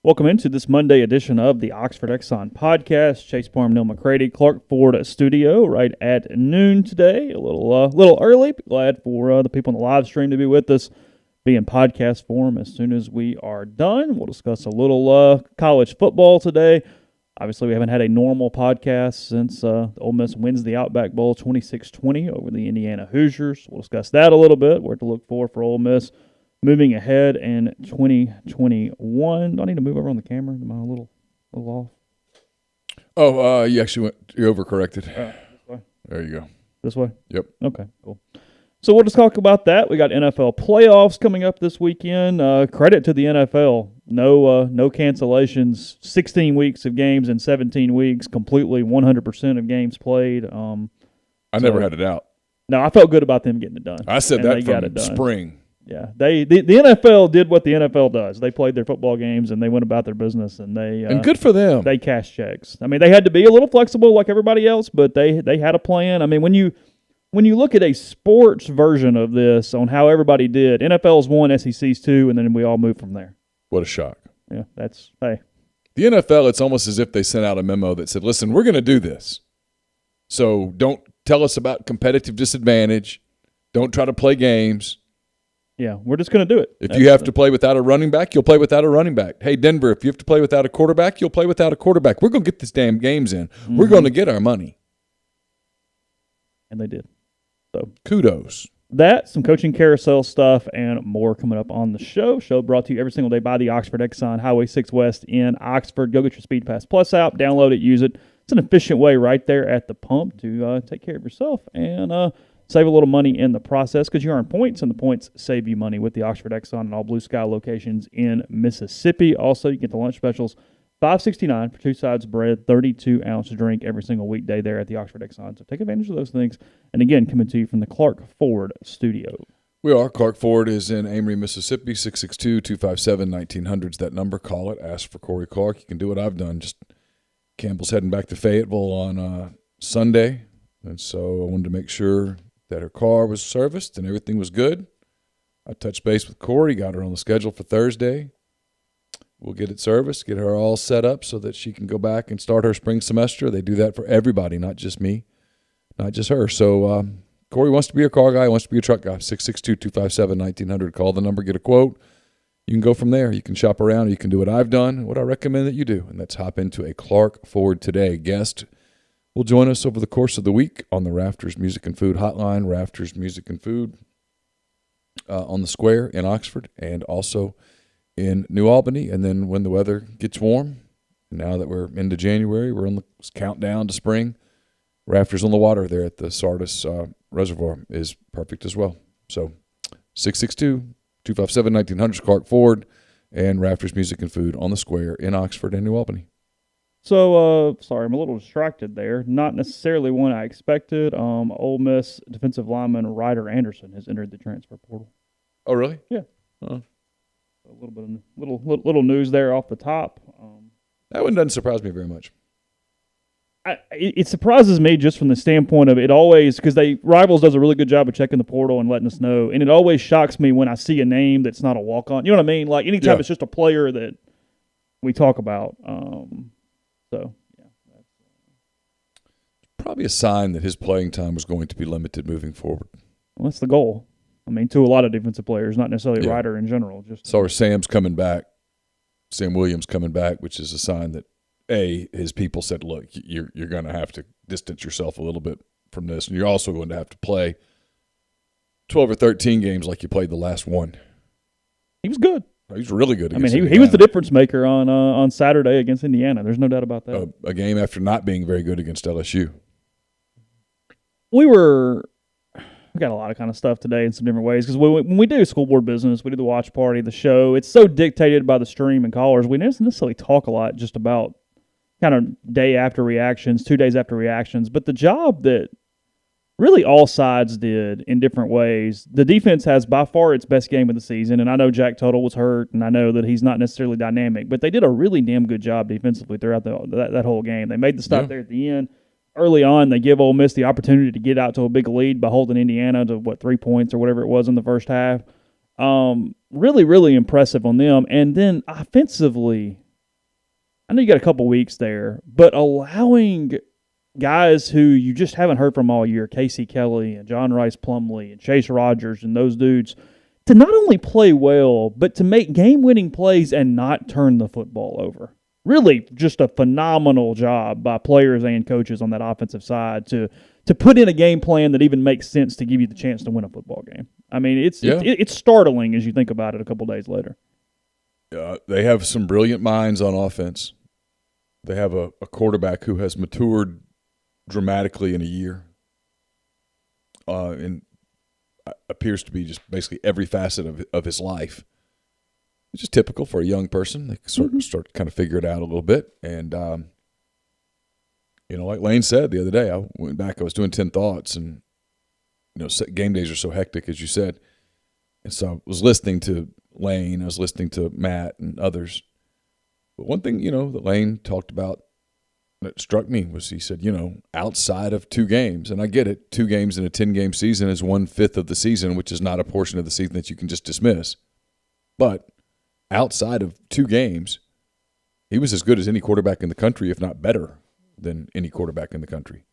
Welcome into this Monday edition of the Oxford Exxon Podcast. Chase Parham, Neal, McCready, Clark Ford studio right at noon today. A little early, but glad for the people on the live stream to be with us. Be in podcast form as soon as we are done. We'll discuss a little college football today. Obviously, we haven't had a normal podcast since Ole Miss wins the Outback Bowl 26-20 over the Indiana Hoosiers. We'll discuss that a little bit, what to look for Ole Miss moving ahead in 2021. Do I need to move over on the camera? Am I a little off? Oh, you overcorrected. This way? There you go. This way? Yep. Okay, cool. So we'll just talk about that. We got NFL playoffs coming up this weekend. Credit to the NFL. No cancellations. 16 weeks of games in 17 weeks. Completely 100% of games played. I never had it out. No, I felt good about them getting it done. I said that from spring. Yeah, the NFL did what the NFL does. They played their football games and they went about their business and and good for them. They cashed checks. I mean, they had to be a little flexible like everybody else, but they had a plan. I mean, when you look at a sports version of this on how everybody did, NFL's 1, SEC's 2, and then we all move from there. What a shock! Yeah, hey. The NFL, it's almost as if they sent out a memo that said, "Listen, we're going to do this, so don't tell us about competitive disadvantage. Don't try to play games." Yeah, we're just going to do it. If you have to play without a running back, you'll play without a running back. Hey, Denver, if you have to play without a quarterback, you'll play without a quarterback. We're going to get these damn games in. Mm-hmm. We're going to get our money. And they did. So kudos. That, some coaching carousel stuff, and more coming up on the show. Show brought to you every single day by the Oxford Exxon, Highway 6 West in Oxford. Go get your Speed Pass Plus app, download it, use it. It's an efficient way right there at the pump to take care of yourself and save a little money in the process because you earn points, and the points save you money with the Oxford Exxon and all Blue Sky locations in Mississippi. Also, you get the lunch specials, $5.69 for 2 sides of bread, 32-ounce drink every single weekday there at the Oxford Exxon. So take advantage of those things. And again, coming to you from the Clark Ford studio. We are. Clark Ford is in Amory, Mississippi, 662-257-1900 is that number. Call it. Ask for Corey Clark. You can do what I've done. Just Campbell's heading back to Fayetteville on Sunday, and so I wanted to make sure that her car was serviced and everything was good. I touched base with Corey, got her on the schedule for Thursday. We'll get it serviced, get her all set up so that she can go back and start her spring semester. They do that for everybody, not just me, not just her. So Corey wants to be a car guy, wants to be a truck guy, 662-257-1900. Call the number, get a quote. You can go from there. You can shop around. You can do what I've done, what I recommend that you do, and that's hop into a Clark Ford Today guest. Will join us over the course of the week on the Rafters Music and Food Hotline, Rafters Music and Food on the Square in Oxford and also in New Albany. And then when the weather gets warm, now that we're into January, we're on the countdown to spring, Rafters on the Water there at the Sardis Reservoir is perfect as well. So 662-257-1900 Clark Ford and Rafters Music and Food on the Square in Oxford and New Albany. So, sorry, I'm a little distracted there. Not necessarily one I expected. Ole Miss defensive lineman Ryder Anderson has entered the transfer portal. Oh, really? Yeah. A little bit of little news there off the top. That one doesn't surprise me very much. It surprises me just from the standpoint of it always, because Rivals does a really good job of checking the portal and letting us know, and it always shocks me when I see a name that's not a walk-on. You know what I mean? Like anytime it's just a player that we talk about. So, yeah. Probably a sign that his playing time was going to be limited moving forward. Well, that's the goal. I mean, to a lot of defensive players, not necessarily Ryder in general. Just Sam's coming back, Sam Williams coming back, which is a sign that, his people said, look, you're going to have to distance yourself a little bit from this, and you're also going to have to play 12 or 13 games like you played the last one. He was good. He was really good. I mean, he was the difference maker on Saturday against Indiana. There's no doubt about that. A game after not being very good against LSU. We got a lot of kind of stuff today in some different ways because when we do school board business, we do the watch party, the show. It's so dictated by the stream and callers. We don't necessarily talk a lot just about kind of day after reactions, 2 days after reactions. But the job that really all sides did in different ways. The defense has by far its best game of the season, and I know Jack Tuttle was hurt, and I know that he's not necessarily dynamic, but they did a really damn good job defensively throughout that whole game. They made the stop there at the end. Early on, they give Ole Miss the opportunity to get out to a big lead by holding Indiana to, 3 points or whatever it was in the first half. Really, really impressive on them. And then offensively, I know you got a couple weeks there, but allowing guys who you just haven't heard from all year, Casey Kelly and John Rhys Plumlee and Chase Rogers and those dudes, to not only play well, but to make game-winning plays and not turn the football over. Really just a phenomenal job by players and coaches on that offensive side to put in a game plan that even makes sense to give you the chance to win a football game. I mean, it's startling as you think about it a couple days later. They have some brilliant minds on offense. They have a quarterback who has matured dramatically in a year and appears to be just basically every facet of his life, which is typical for a young person. They start to kind of figure it out a little bit. And, like Lane said the other day, I went back, I was doing 10 thoughts, and, game days are so hectic, as you said. And so I was listening to Lane, I was listening to Matt and others. But one thing, that Lane talked about that struck me was he said, outside of 2 games, and I get it, 2 games in a 10-game season is 1/5 of the season, which is not a portion of the season that you can just dismiss. But outside of 2 games, he was as good as any quarterback in the country, if not better than any quarterback in the country.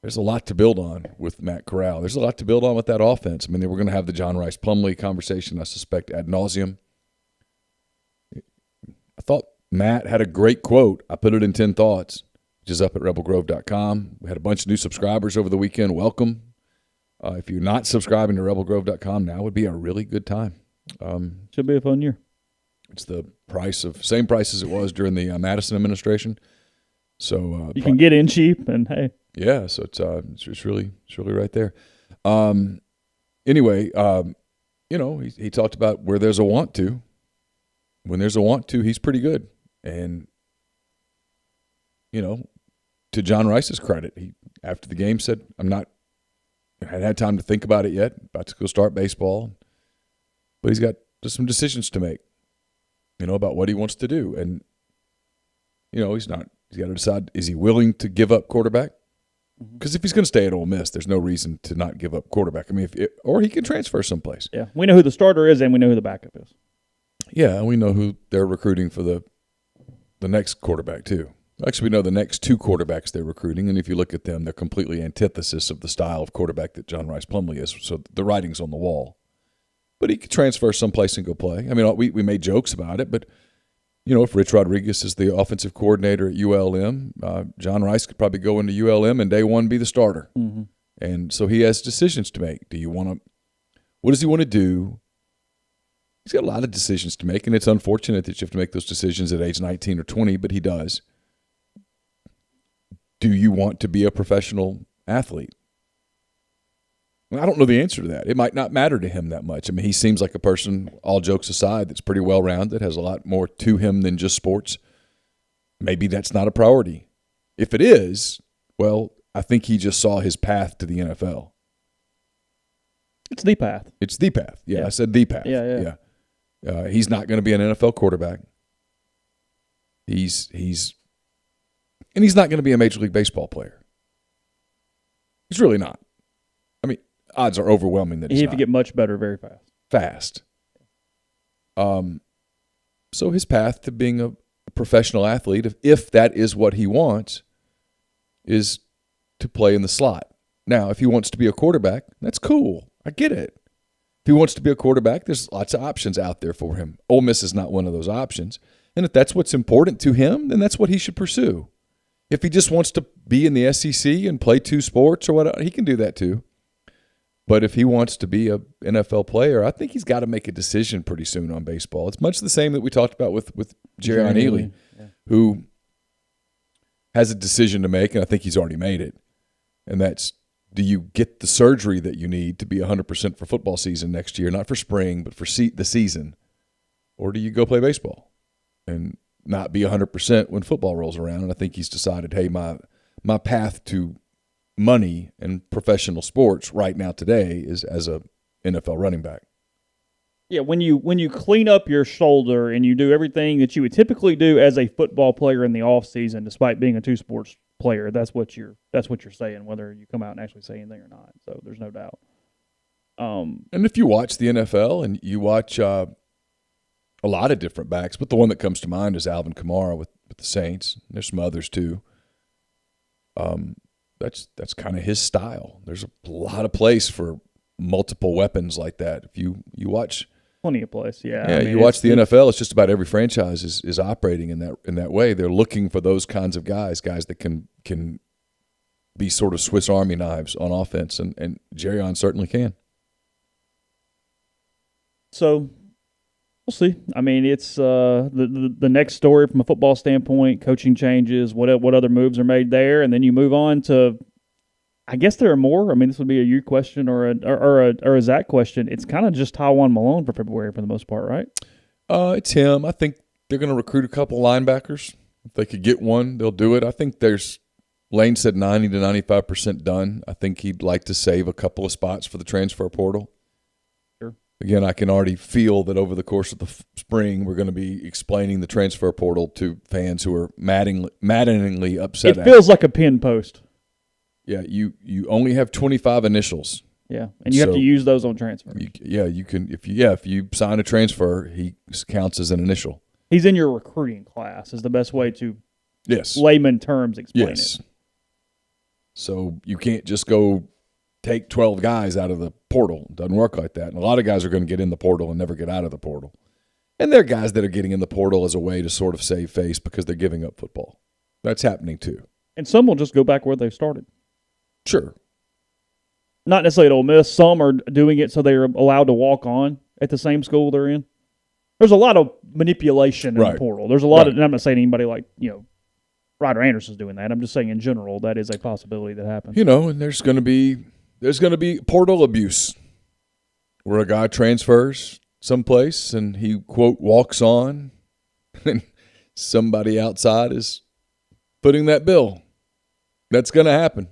There's a lot to build on with Matt Corral. There's a lot to build on with that offense. I mean, we're going to have the John Rhys Plumlee conversation, I suspect, ad nauseum. I thought Matt had a great quote. I put it in 10 thoughts, which is up at rebelgrove.com. We had a bunch of new subscribers over the weekend. Welcome. If you're not subscribing to rebelgrove.com now, would be a really good time. Should be a fun year. It's the same price as it was during the Madison administration. So you can get in cheap, and hey. Yeah, so it's really right there. Anyway, he talked about where there's a want to. When there's a want to, he's pretty good. And, to John Rice's credit, he, after the game, said, I hadn't had time to think about it yet, about to go start baseball. But he's got just some decisions to make, about what he wants to do. And, he's got to decide, is he willing to give up quarterback? Because if he's going to stay at Ole Miss, there's no reason to not give up quarterback. I mean, or he can transfer someplace. Yeah, we know who the starter is and we know who the backup is. Yeah, we know who they're recruiting for the next quarterback too. Actually, we know the next 2 quarterbacks they're recruiting, and if you look at them, they're completely antithesis of the style of quarterback that John Rhys Plumlee is. So the writing's on the wall. But he could transfer someplace and go play. I mean, we made jokes about it, but if Rich Rodriguez is the offensive coordinator at ULM, John Rhys could probably go into ULM and day one be the starter. Mm-hmm. And so he has decisions to make. What does he want to do? He's got a lot of decisions to make, and it's unfortunate that you have to make those decisions at age 19 or 20, but he does. Do you want to be a professional athlete? Well, I don't know the answer to that. It might not matter to him that much. I mean, he seems like a person, all jokes aside, that's pretty well-rounded, has a lot more to him than just sports. Maybe that's not a priority. If it is, well, I think he just saw his path to the NFL. It's the path. It's the path. Yeah, I said the path. Yeah. He's not going to be an NFL quarterback. He's not going to be a Major League Baseball player. He's really not. I mean, odds are overwhelming that he's he not. have to get much better very fast. So his path to being a professional athlete, if that is what he wants, is to play in the slot. Now, if he wants to be a quarterback, that's cool. I get it. If he wants to be a quarterback, there's lots of options out there for him. Ole Miss is not one of those options. And if that's what's important to him, then that's what he should pursue. If he just wants to be in the SEC and play 2 sports or whatever, he can do that too. But if he wants to be an NFL player, I think he's got to make a decision pretty soon on baseball. It's much the same that we talked about with Jerry Neal, who has a decision to make, and I think he's already made it. And that's, do you get the surgery that you need to be 100% for football season next year, not for spring, but for the season? Or do you go play baseball and not be 100% when football rolls around? And I think he's decided, hey, my path to money and professional sports right now today is as a NFL running back. Yeah, when you clean up your shoulder and you do everything that you would typically do as a football player in the off season, despite being a 2 sports player, that's what you're saying, whether you come out and actually say anything or not. So there's no doubt. And if you watch the NFL and you watch a lot of different backs, but the one that comes to mind is Alvin Kamara with the Saints. There's some others too. That's kind of his style. There's a lot of place for multiple weapons like that. If you watch plenty of place, yeah. Yeah, you watch the NFL, it's just about every franchise is operating in that way. They're looking for those kinds of guys that can be sort of Swiss Army knives on offense, and Jerrion certainly can. So we'll see. I mean, it's the next story from a football standpoint, coaching changes, what other moves are made there, and then you move on to, I guess there are more. I mean, this would be a you question or a Zach question. It's kind of just Tywan Malone for February for the most part, right? It's him. I think they're going to recruit a couple linebackers. If they could get one, they'll do it. I think Lane said 90 to 95% done. I think he'd like to save a couple of spots for the transfer portal. Sure. Again, I can already feel that over the course of the spring, we're going to be explaining the transfer portal to fans who are maddeningly upset. It feels like a pin post. Yeah, you only have 25 initials. Yeah, and you have to use those on transfer. You can if you sign a transfer, he counts as an initial. He's in your recruiting class is the best way to layman terms explain it. So you can't just go take 12 guys out of the portal. It doesn't work like that. And a lot of guys are going to get in the portal and never get out of the portal. And there are guys that are getting in the portal as a way to sort of save face because they're giving up football. That's happening too. And some will just go back where they started. Sure. Not necessarily at Ole Miss. Some are doing it so they're allowed to walk on at the same school they're in. There's a lot of manipulation in the portal. There's a lot of, and I'm not saying anybody like, Ryder Anderson's doing that. I'm just saying in general that is a possibility that happens. And there's going to be portal abuse where a guy transfers someplace and he, quote, walks on and somebody outside is footing that bill. That's going to happen.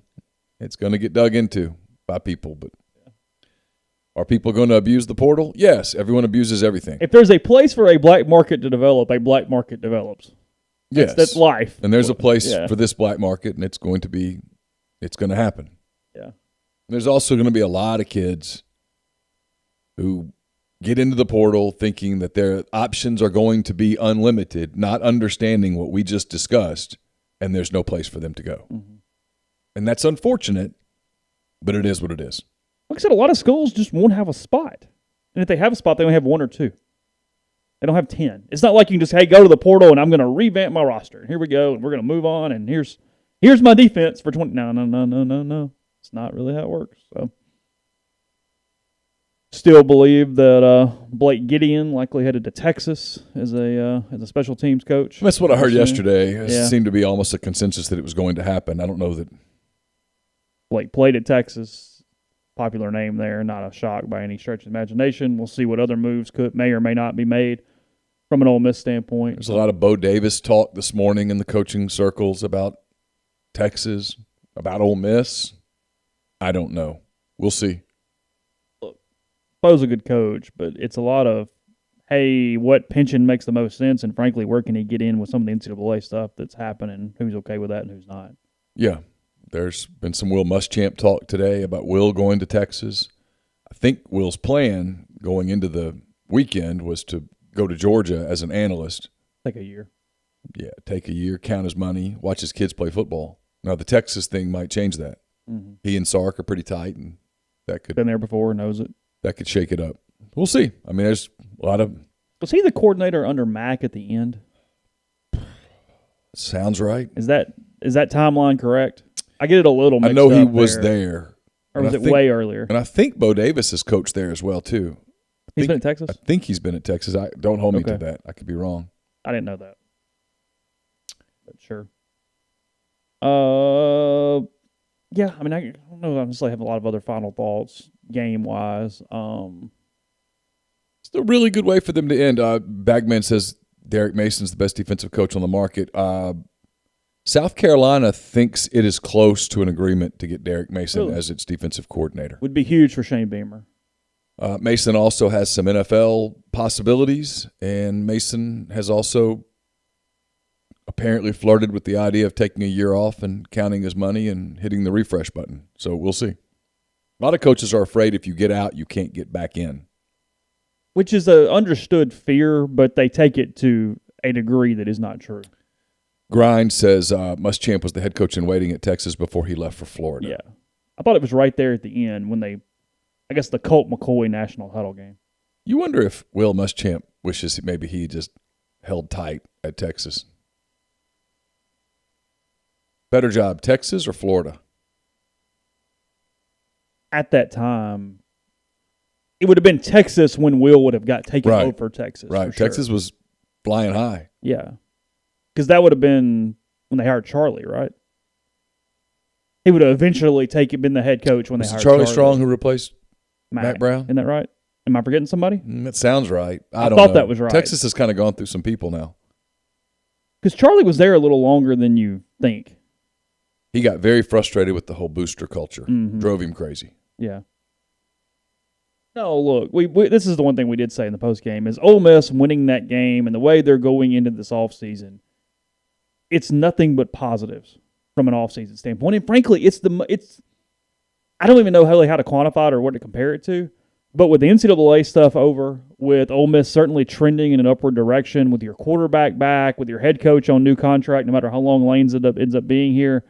It's going to get dug into by people. But are people going to abuse the portal? Yes, everyone abuses everything. If there's a place for a black market to develop, a black market develops. Yes. That's life. And there's a place for this black market, and it's going to happen. Yeah. And there's also going to be a lot of kids who get into the portal thinking that their options are going to be unlimited, not understanding what we just discussed, and there's no place for them to go. Mm-hmm. And that's unfortunate, but it is what it is. Like I said, a lot of schools just won't have a spot. And if they have a spot, they only have one or two. They don't have 10. It's not like you can just, go to the portal and I'm going to revamp my roster. And here we go, and we're going to move on, and here's my defense for 20. No. It's not really how it works. So, still believe that Blake Gideon likely headed to Texas as a special teams coach. That's what I heard yesterday. It seemed to be almost a consensus that it was going to happen. I don't know that. Blake played at Texas. Popular name there. Not a shock by any stretch of imagination. We'll see what other moves may or may not be made from an Ole Miss standpoint. There's a lot of Bo Davis talk this morning in the coaching circles about Texas, about Ole Miss. I don't know. We'll see. Look, Bo's a good coach, but it's a lot of, hey, what pension makes the most sense, and frankly, where can he get in with some of the NCAA stuff that's happening, who's okay with that and who's not. Yeah. There's been some Will Muschamp talk today about Will going to Texas. I think Will's plan going into the weekend was to go to Georgia as an analyst. Take a year. Yeah, take a year, count his money, watch his kids play football. Now, the Texas thing might change that. Mm-hmm. He and Sark are pretty tight, and that could – been there before, knows it. That could shake it up. We'll see. I mean, there's a lot of – Was he the coordinator under Mac at the end? Sounds right. Is that timeline correct? I get it a little mixed up. I know he was there. Or was it way earlier? And I think Bo Davis has coached there as well, too. He's been at Texas? I think he's been at Texas. Don't hold me to that. I could be wrong. I didn't know that. But sure. Yeah, I mean, I don't know. I just have a lot of other final thoughts game-wise. It's a really good way for them to end. Bagman says Derek Mason's the best defensive coach on the market. South Carolina thinks it is close to an agreement to get Derek Mason as its defensive coordinator. Would be huge for Shane Beamer. Mason also has some NFL possibilities, and Mason has also apparently flirted with the idea of taking a year off and counting his money and hitting the refresh button. So we'll see. A lot of coaches are afraid if you get out, you can't get back in. which is a understood fear, but they take it to a degree that is not true. Grind says Muschamp was the head coach in waiting at Texas before he left for Florida. Yeah. I thought it was right there at the end when I guess the Colt McCoy National Huddle game. You wonder if Will Muschamp wishes maybe he just held tight at Texas. Better job, Texas or Florida? At that time, it would have been Texas when Will would have got taken over Texas. Right. For sure. Texas was flying high. Yeah. Because that would have been when they hired Charlie, right? He would have eventually been the head coach when they hired Charlie. Charlie Strong who replaced Mac Brown? Isn't that right? Am I forgetting somebody? That sounds right. I don't thought know. That was right. Texas has kind of gone through some people now. Because Charlie was there a little longer than you think. He got very frustrated with the whole booster culture. Mm-hmm. Drove him crazy. Yeah. No, look, we this is the one thing we did say in the postgame is Ole Miss winning that game and the way they're going into this offseason, it's nothing but positives from an offseason standpoint. And frankly, it's I don't even know how to quantify it or what to compare it to. But with the NCAA stuff over, with Ole Miss certainly trending in an upward direction, with your quarterback back, with your head coach on new contract, no matter how long Lane's ends up being here,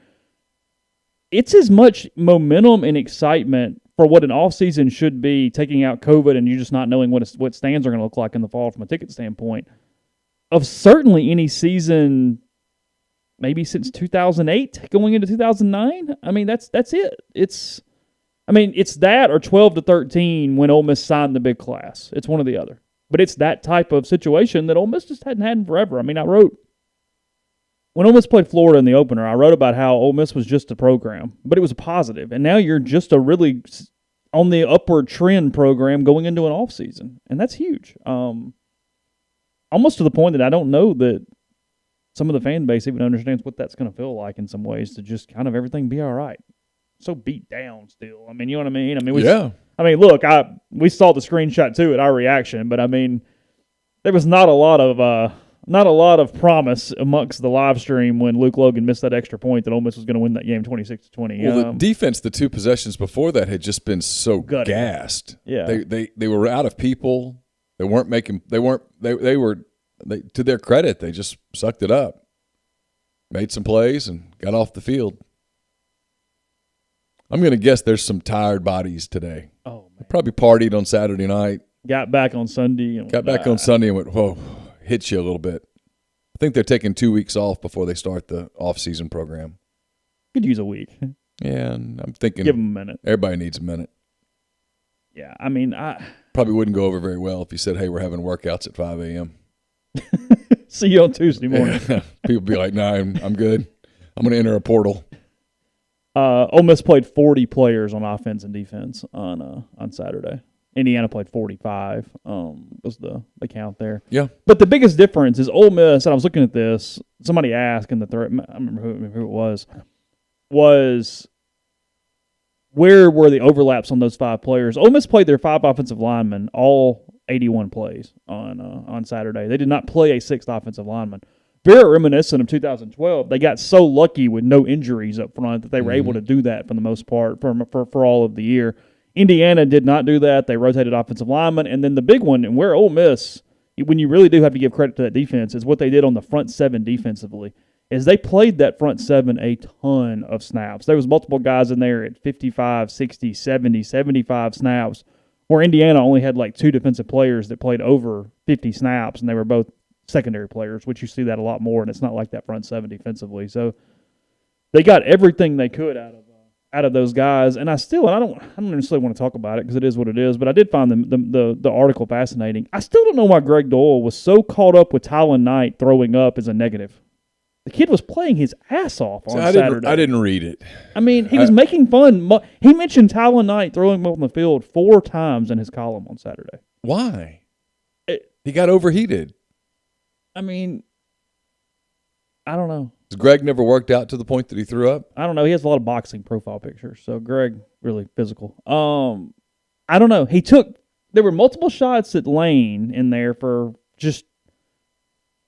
it's as much momentum and excitement for what an offseason should be, taking out COVID and you just not knowing what stands are going to look like in the fall from a ticket standpoint, of certainly any season maybe since 2008 going into 2009. I mean, that's it. It's that or 12-13 when Ole Miss signed the big class. It's one or the other. But it's that type of situation that Ole Miss just hadn't had in forever. I mean, when Ole Miss played Florida in the opener, I wrote about how Ole Miss was just a program, but it was a positive. And now you're just a really on the upward trend program going into an offseason. And that's huge. Almost to the point that I don't know that some of the fan base even understands what that's going to feel like in some ways, to just kind of everything be all right. So beat down still. I mean, you know what I mean? Look, we saw the screenshot too at our reaction, but I mean, there was not a lot of promise amongst the live stream when Luke Logan missed that extra point that Ole Miss was going to win that game 26-20. Well, the defense, the two possessions before that had just been so gassed. Yeah, they were out of people. They weren't making. They were to their credit, they just sucked it up, made some plays, and got off the field. I'm going to guess there's some tired bodies today. Oh, man. Probably partied on Saturday night. Got back on Sunday. And went, whoa, hit you a little bit. I think they're taking 2 weeks off before they start the off-season program. Could use a week. Yeah, and I'm thinking give them a minute. Everybody needs a minute. Yeah, I mean, probably wouldn't go over very well if you said, hey, we're having workouts at 5 a.m. See you on Tuesday morning. People be like, nah, I'm good. I'm going to enter a portal. Ole Miss played 40 players on offense and defense on Saturday. Indiana played 45. Was the count there? Yeah. But the biggest difference is Ole Miss. And I was looking at this. Somebody asked in the thread. I remember who it was. Where were the overlaps on those 5 players? Ole Miss played their 5 offensive linemen all 81 plays on Saturday. They did not play a 6th offensive lineman. Very reminiscent of 2012. They got so lucky with no injuries up front that they were able to do that for the most part for all of the year. Indiana did not do that. They rotated offensive linemen. And then the big one, and where Ole Miss, when you really do have to give credit to that defense, is what they did on the front 7 defensively, is they played that front 7 a ton of snaps. There was multiple guys in there at 55, 60, 70, 75 snaps, where Indiana only had like 2 defensive players that played over 50 snaps, and they were both secondary players, which you see that a lot more, and it's not like that front 7 defensively. So they got everything they could out of those guys, and I don't necessarily want to talk about it because it is what it is, but I did find the article fascinating. I still don't know why Greg Doyle was so caught up with Tylen Knight throwing up as a negative. The kid was playing his ass off on Saturday. I didn't read it. I mean, he was making fun. He mentioned Tylen Knight throwing him on the field 4 times in his column on Saturday. Why? He got overheated. I mean, I don't know. Has Greg never worked out to the point that he threw up? I don't know. He has a lot of boxing profile pictures, so Greg really physical. I don't know. There were multiple shots at Lane in there for just,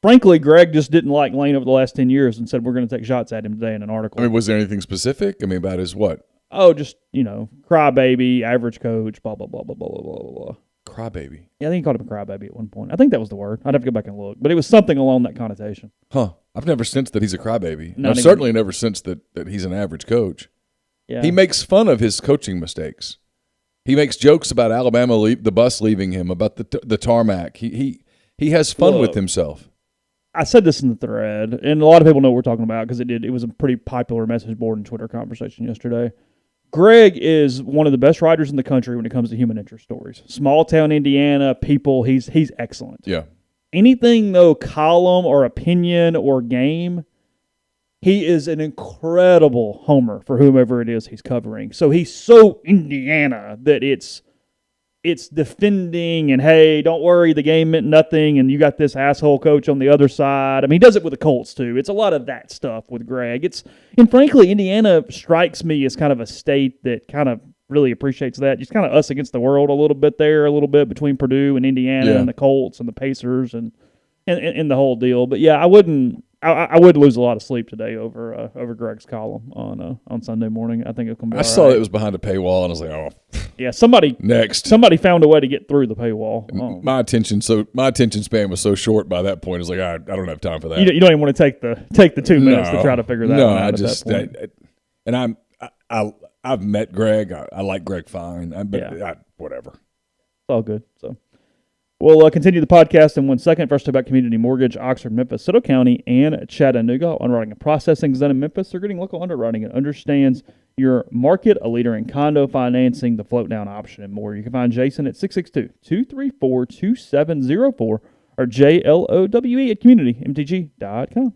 frankly, Greg just didn't like Lane over the last 10 years and said, we're going to take shots at him today in an article. I mean, was there anything specific? I mean, about his what? Oh, just, crybaby, average coach, blah, blah, blah, blah, blah, blah, blah, blah. crybaby. Yeah, I think he called him a crybaby at one point. I think that was the word. I'd have to go back and look. But it was something along that connotation. Huh. I've never sensed that he's a crybaby. Not I've even- certainly never sensed that he's an average coach. Yeah. He makes fun of his coaching mistakes. He makes jokes about Alabama, the bus leaving him, about the tarmac. He has fun with himself. I said this in the thread, and a lot of people know what we're talking about because it was a pretty popular message board and Twitter conversation yesterday. Greg is one of the best writers in the country when it comes to human interest stories. Small town Indiana, people, he's excellent. Yeah. Anything, though, column or opinion or game, he is an incredible homer for whomever it is he's covering. So he's so Indiana that it's defending and, hey, don't worry, the game meant nothing, and you got this asshole coach on the other side. I mean, he does it with the Colts, too. It's a lot of that stuff with Greg. And frankly, Indiana strikes me as kind of a state that kind of really appreciates that. Just kind of us against the world a little bit there, a little bit between Purdue and Indiana and the Colts and the Pacers and the whole deal. But, yeah, I would lose a lot of sleep today over Greg's column on Sunday morning. I think it'll come. I saw it was behind a paywall, and I was like, "Oh, yeah." Somebody found a way to get through the paywall. My attention span was so short by that point. It's like I don't have time for that. You don't even want to take the 2 minutes to try to figure that out. I just and I've met Greg. I like Greg fine, whatever. It's all good. So. We'll continue the podcast in 1 second. First, about Community Mortgage, Oxford, Memphis, Soto County, and Chattanooga. Underwriting and processing is done in Memphis. They're getting local underwriting and understands your market, a leader in condo financing, the float down option, and more. You can find Jason at 662-234-2704 or JLOWE at communitymtg.com.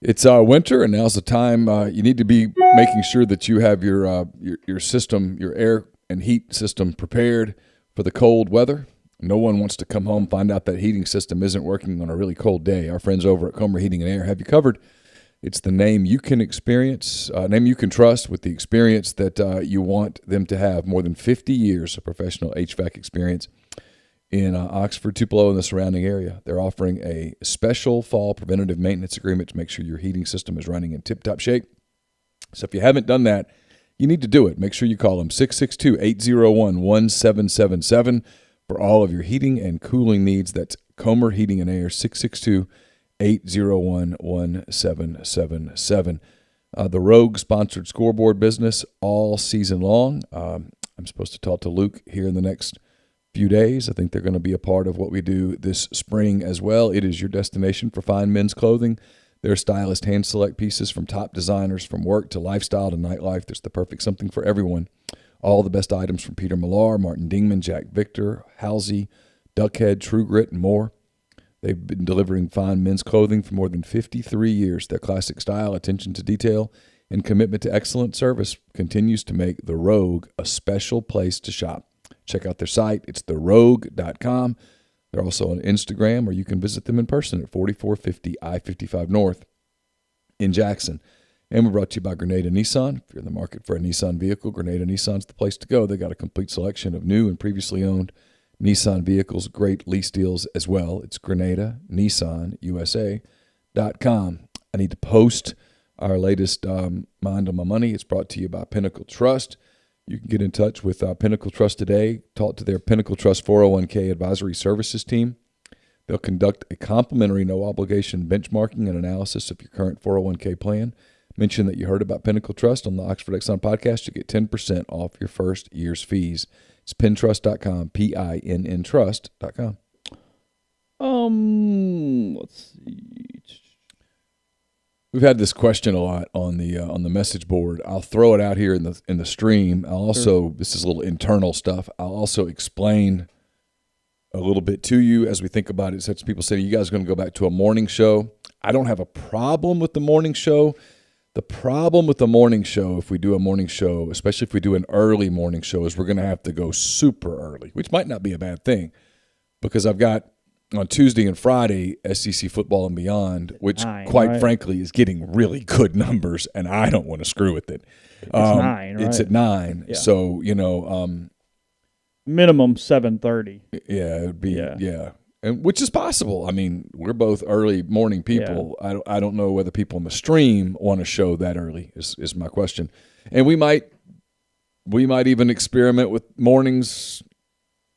It's winter, and now's the time you need to be making sure that you have your system, your air and heat system prepared for the cold weather. No one wants to come home, find out that heating system isn't working on a really cold day. Our friends over at Comer Heating and Air have you covered. It's the name you can name you can trust with the experience that you want them to have. More than 50 years of professional HVAC experience in Oxford, Tupelo, and the surrounding area. They're offering a special fall preventative maintenance agreement to make sure your heating system is running in tip-top shape. So if you haven't done that, you need to do it. Make sure you call them 662-801-1777. For all of your heating and cooling needs. That's Comer Heating and Air, 662-801-1777. The Rogue sponsored scoreboard business all season long. I'm supposed to talk to Luke here in the next few days. I think they're going to be a part of what we do this spring as well. It is your destination for fine men's clothing. Their stylist hand-select pieces from top designers, from work to lifestyle to nightlife. There's the perfect something for everyone. All the best items from Peter Millar, Martin Dingman, Jack Victor, Halsey, Duckhead, True Grit, and more. They've been delivering fine men's clothing for more than 53 years. Their classic style, attention to detail, and commitment to excellent service continues to make The Rogue a special place to shop. Check out their site. It's therogue.com. They're also on Instagram, or you can visit them in person at 4450 I-55 North in Jackson. And we're brought to you by Grenada Nissan. If you're in the market for a Nissan vehicle, Grenada Nissan's the place to go. They got a complete selection of new and previously owned Nissan vehicles, great lease deals as well. It's GrenadaNissanUSA.com. I need to post our latest Mind on My Money. It's brought to you by Pinnacle Trust. You can get in touch with Pinnacle Trust today. Talk to their Pinnacle Trust 401k advisory services team. They'll conduct a complimentary no-obligation benchmarking and analysis of your current 401k plan. Mention that you heard about Pinnacle Trust on the Oxford Exxon Podcast. You get 10% off your first year's fees. It's pintrust.com, PINN trust.com. Let's see. We've had this question a lot on the message board. I'll throw it out here in the stream. I'll also, this is a little internal stuff. I'll also explain a little bit to you as we think about it. Such people say, you guys are going to go back to a morning show. I don't have a problem with the morning show. The problem with the morning show, if we do a morning show, especially if we do an early morning show, is we're going to have to go super early, which might not be a bad thing, because I've got on Tuesday and Friday SEC football and beyond, which quite frankly is getting really good numbers, and I don't want to screw with it. It's 9, right? It's at 9, yeah. So minimum 7:30. Yeah, it would be And which is possible. I mean, we're both early morning people. Yeah. I don't know whether people in the stream want to show that early is my question. And we might even experiment with mornings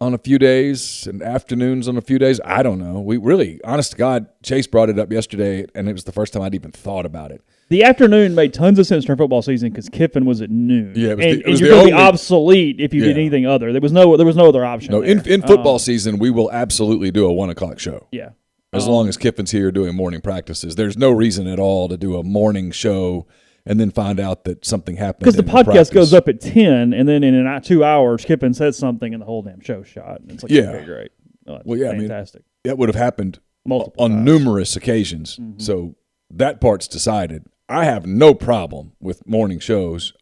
on a few days and afternoons on a few days. I don't know. We really, honest to God, Chase brought it up yesterday, and it was the first time I'd even thought about it. The afternoon made tons of sense during football season because Kiffin was at noon. Yeah, it was you're going to be obsolete if you did anything other. There was no other option. No, in football season, we will absolutely do a 1:00 show. Yeah, as long as Kiffin's here doing morning practices. There's no reason at all to do a morning show and then find out that something happened. Because the podcast goes up at 10, and then in 2 hours, Kiffin says something, and the whole damn show's shot. And it's like, okay, great. Oh, well, yeah, fantastic. I mean, that would have happened multiple on times. numerous occasions. Mm-hmm. So that part's decided. I have no problem with morning shows.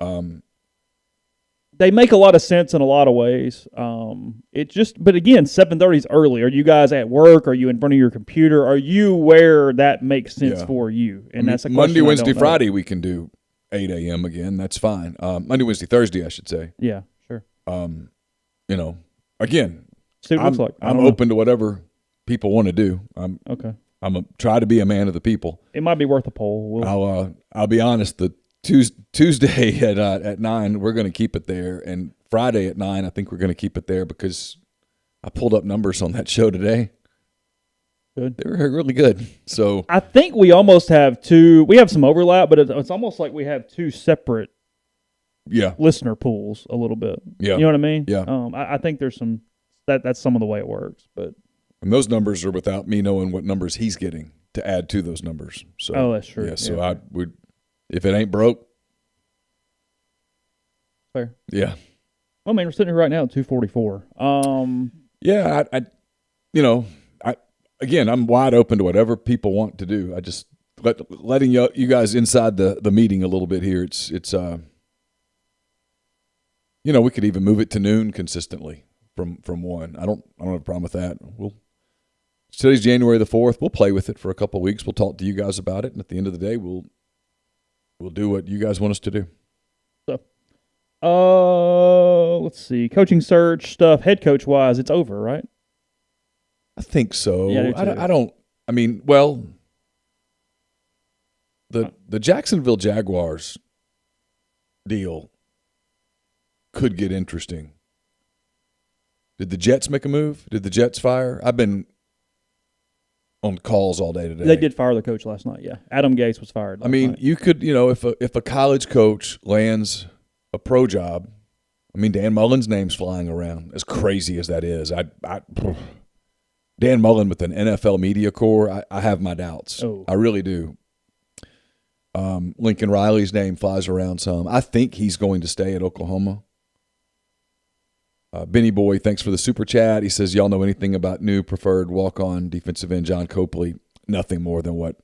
They make a lot of sense in a lot of ways. But again, 7:30 is early. Are you guys at work? Are you in front of your computer? Are you where that makes sense for you? And that's a question Monday, Wednesday, Friday we can do 8 a.m. again. That's fine. Monday, Wednesday, Thursday, I should say. Yeah, sure. Again, see what it looks like. I'm open to whatever people want to do. Okay. Try to be a man of the people. It might be worth a poll. I'll be honest. The Tuesday at 9, we're going to keep it there, and Friday at 9, I think we're going to keep it there because I pulled up numbers on that show today. Good. They were really good. So I think we almost have two. We have some overlap, but it's almost like we have two separate listener pools a little bit. Yeah. You know what I mean? Yeah. I think there's some that's some of the way it works, but. And those numbers are without me knowing what numbers he's getting to add to those numbers. So, that's true. Yeah, so I would, if it ain't broke. Fair. Yeah. Well, I mean, we're sitting here right now at 244. Yeah, again, I'm wide open to whatever people want to do. I just letting you guys inside the meeting a little bit here. It's we could even move it to noon consistently from 1. I don't have a problem with that. Today's January the 4th. We'll play with it for a couple of weeks. We'll talk to you guys about it, and at the end of the day, we'll do what you guys want us to do. So, let's see. Coaching search stuff, head coach wise, it's over, right? I think so. Yeah, the Jacksonville Jaguars deal could get interesting. Did the Jets make a move? Did the Jets fire? I've been on calls all day today. They did fire the coach last night, yeah. Adam Gase was fired last night. You could, if a college coach lands a pro job, Dan Mullen's name's flying around, as crazy as that is. Dan Mullen with an NFL media corps, I have my doubts. Oh. I really do. Lincoln Riley's name flies around some. I think he's going to stay at Oklahoma. Benny Boy, thanks for the super chat. He says, y'all know anything about new preferred walk-on defensive end John Copley? Nothing more than what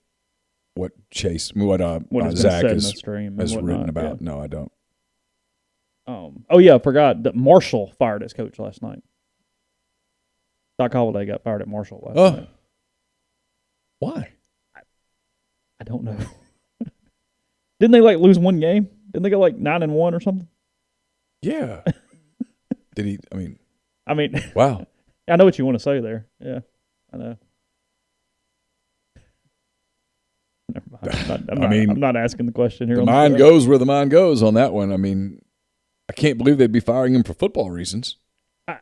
Zach has written about. Yeah. No, I don't. I forgot that Marshall fired his coach last night. Doc Holliday got fired at Marshall last night. Why? I don't know. Didn't they lose one game? Didn't they go 9-1 or something? Yeah. Did he? Wow. I know what you want to say there. Yeah, I know. Never mind. I'm not asking the question here. The mind goes where the mind goes on that one. I can't believe they'd be firing him for football reasons.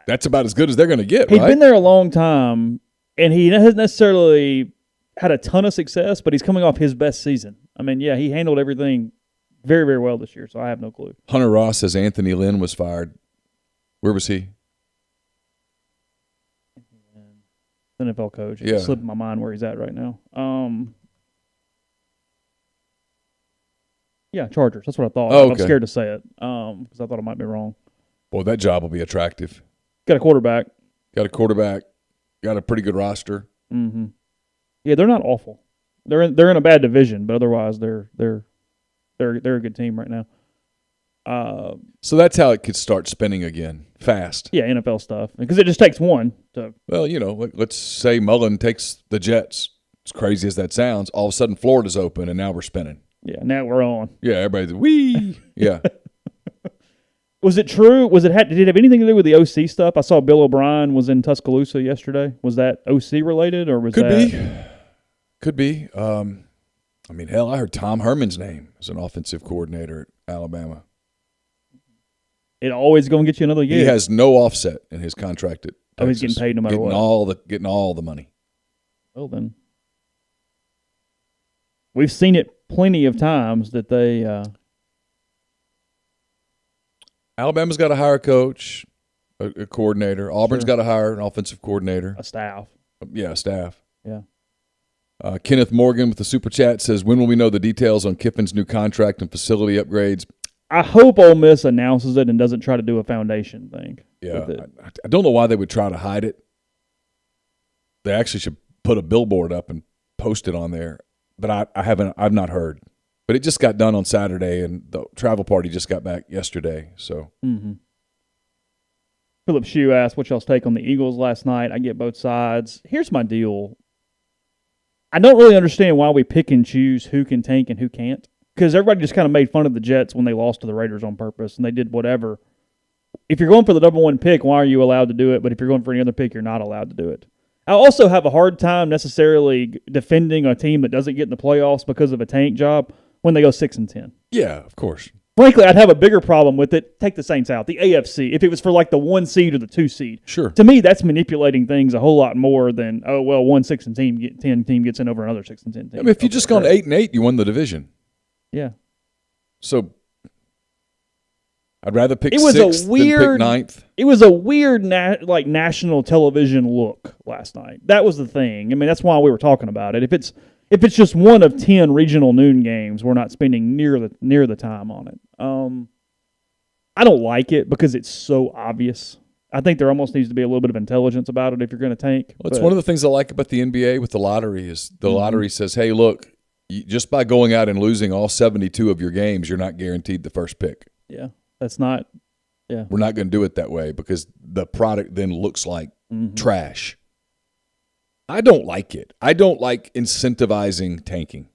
That's about as good as they're going to get, He's been there a long time, and he hasn't necessarily had a ton of success, but he's coming off his best season. He handled everything very, very well this year, so I have no clue. Hunter Ross says Anthony Lynn was fired. Where was he? NFL coach. Yeah. It's slipping my mind where he's at right now. Chargers. That's what I thought. Okay. I'm scared to say it because I thought I might be wrong. Boy, that job will be attractive. Got a quarterback. Got a pretty good roster. Mm-hmm. Yeah, they're not awful. They're in a bad division, but otherwise they're a good team right now. So that's how it could start spinning again, fast. Yeah, NFL stuff. Because it just takes one to... Well, let's say Mullen takes the Jets. As crazy as that sounds, all of a sudden Florida's open, and now we're spinning. Yeah, now we're on. Yeah, everybody's, wee! Yeah. Was it true? Did it have anything to do with the OC stuff? I saw Bill O'Brien was in Tuscaloosa yesterday. Was that OC related, or was Could be. Hell, I heard Tom Herman's name as an offensive coordinator at Alabama. It always going to get you another gig. He has no offset in his contract at Texas. He's getting paid no matter what. Getting all the money. Well, then. We've seen it plenty of times that they Alabama's got to hire a coach, a coordinator. Auburn's got to hire an offensive coordinator. A staff. Yeah, a staff. Yeah. Kenneth Morgan with the Super Chat says, when will we know the details on Kiffin's new contract and facility upgrades? I hope Ole Miss announces it and doesn't try to do a foundation thing. Yeah, I don't know why they would try to hide it. They actually should put a billboard up and post it on there. But I've not heard. But it just got done on Saturday, and the travel party just got back yesterday. So, Philip Shue asked what y'all's take on the Eagles last night. I get both sides. Here's my deal. I don't really understand why we pick and choose who can tank and who can't. Because everybody just kind of made fun of the Jets when they lost to the Raiders on purpose, and they did whatever. If you're going for the number one pick, why are you allowed to do it? But if you're going for any other pick, you're not allowed to do it. I also have a hard time necessarily defending a team that doesn't get in the playoffs because of a tank job when they go 6-10. yeah, of course. Frankly, I'd have a bigger problem with it. Take the Saints out, the AFC, if it was for like the 1 seed or the 2 seed. Sure. To me, that's manipulating things a whole lot more than, 1 6-10 team gets in over another 6-10 team. I mean, if you just gone 8-8, you won the division. Yeah. So I'd rather pick it was sixth a weird, than pick ninth. It was a weird national television look last night. That was the thing. I mean, that's why we were talking about it. If it's just one of 10 regional noon games, we're not spending near the time on it. I don't like it because it's so obvious. I think there almost needs to be a little bit of intelligence about it if you're going to tank. Well, it's one of the things I like about the NBA with the lottery is the lottery says, hey, look, just by going out and losing all 72 of your games, you're not guaranteed the first pick. Yeah, that's not – yeah. We're not going to do it that way because the product then looks like trash. I don't like it. I don't like incentivizing tanking.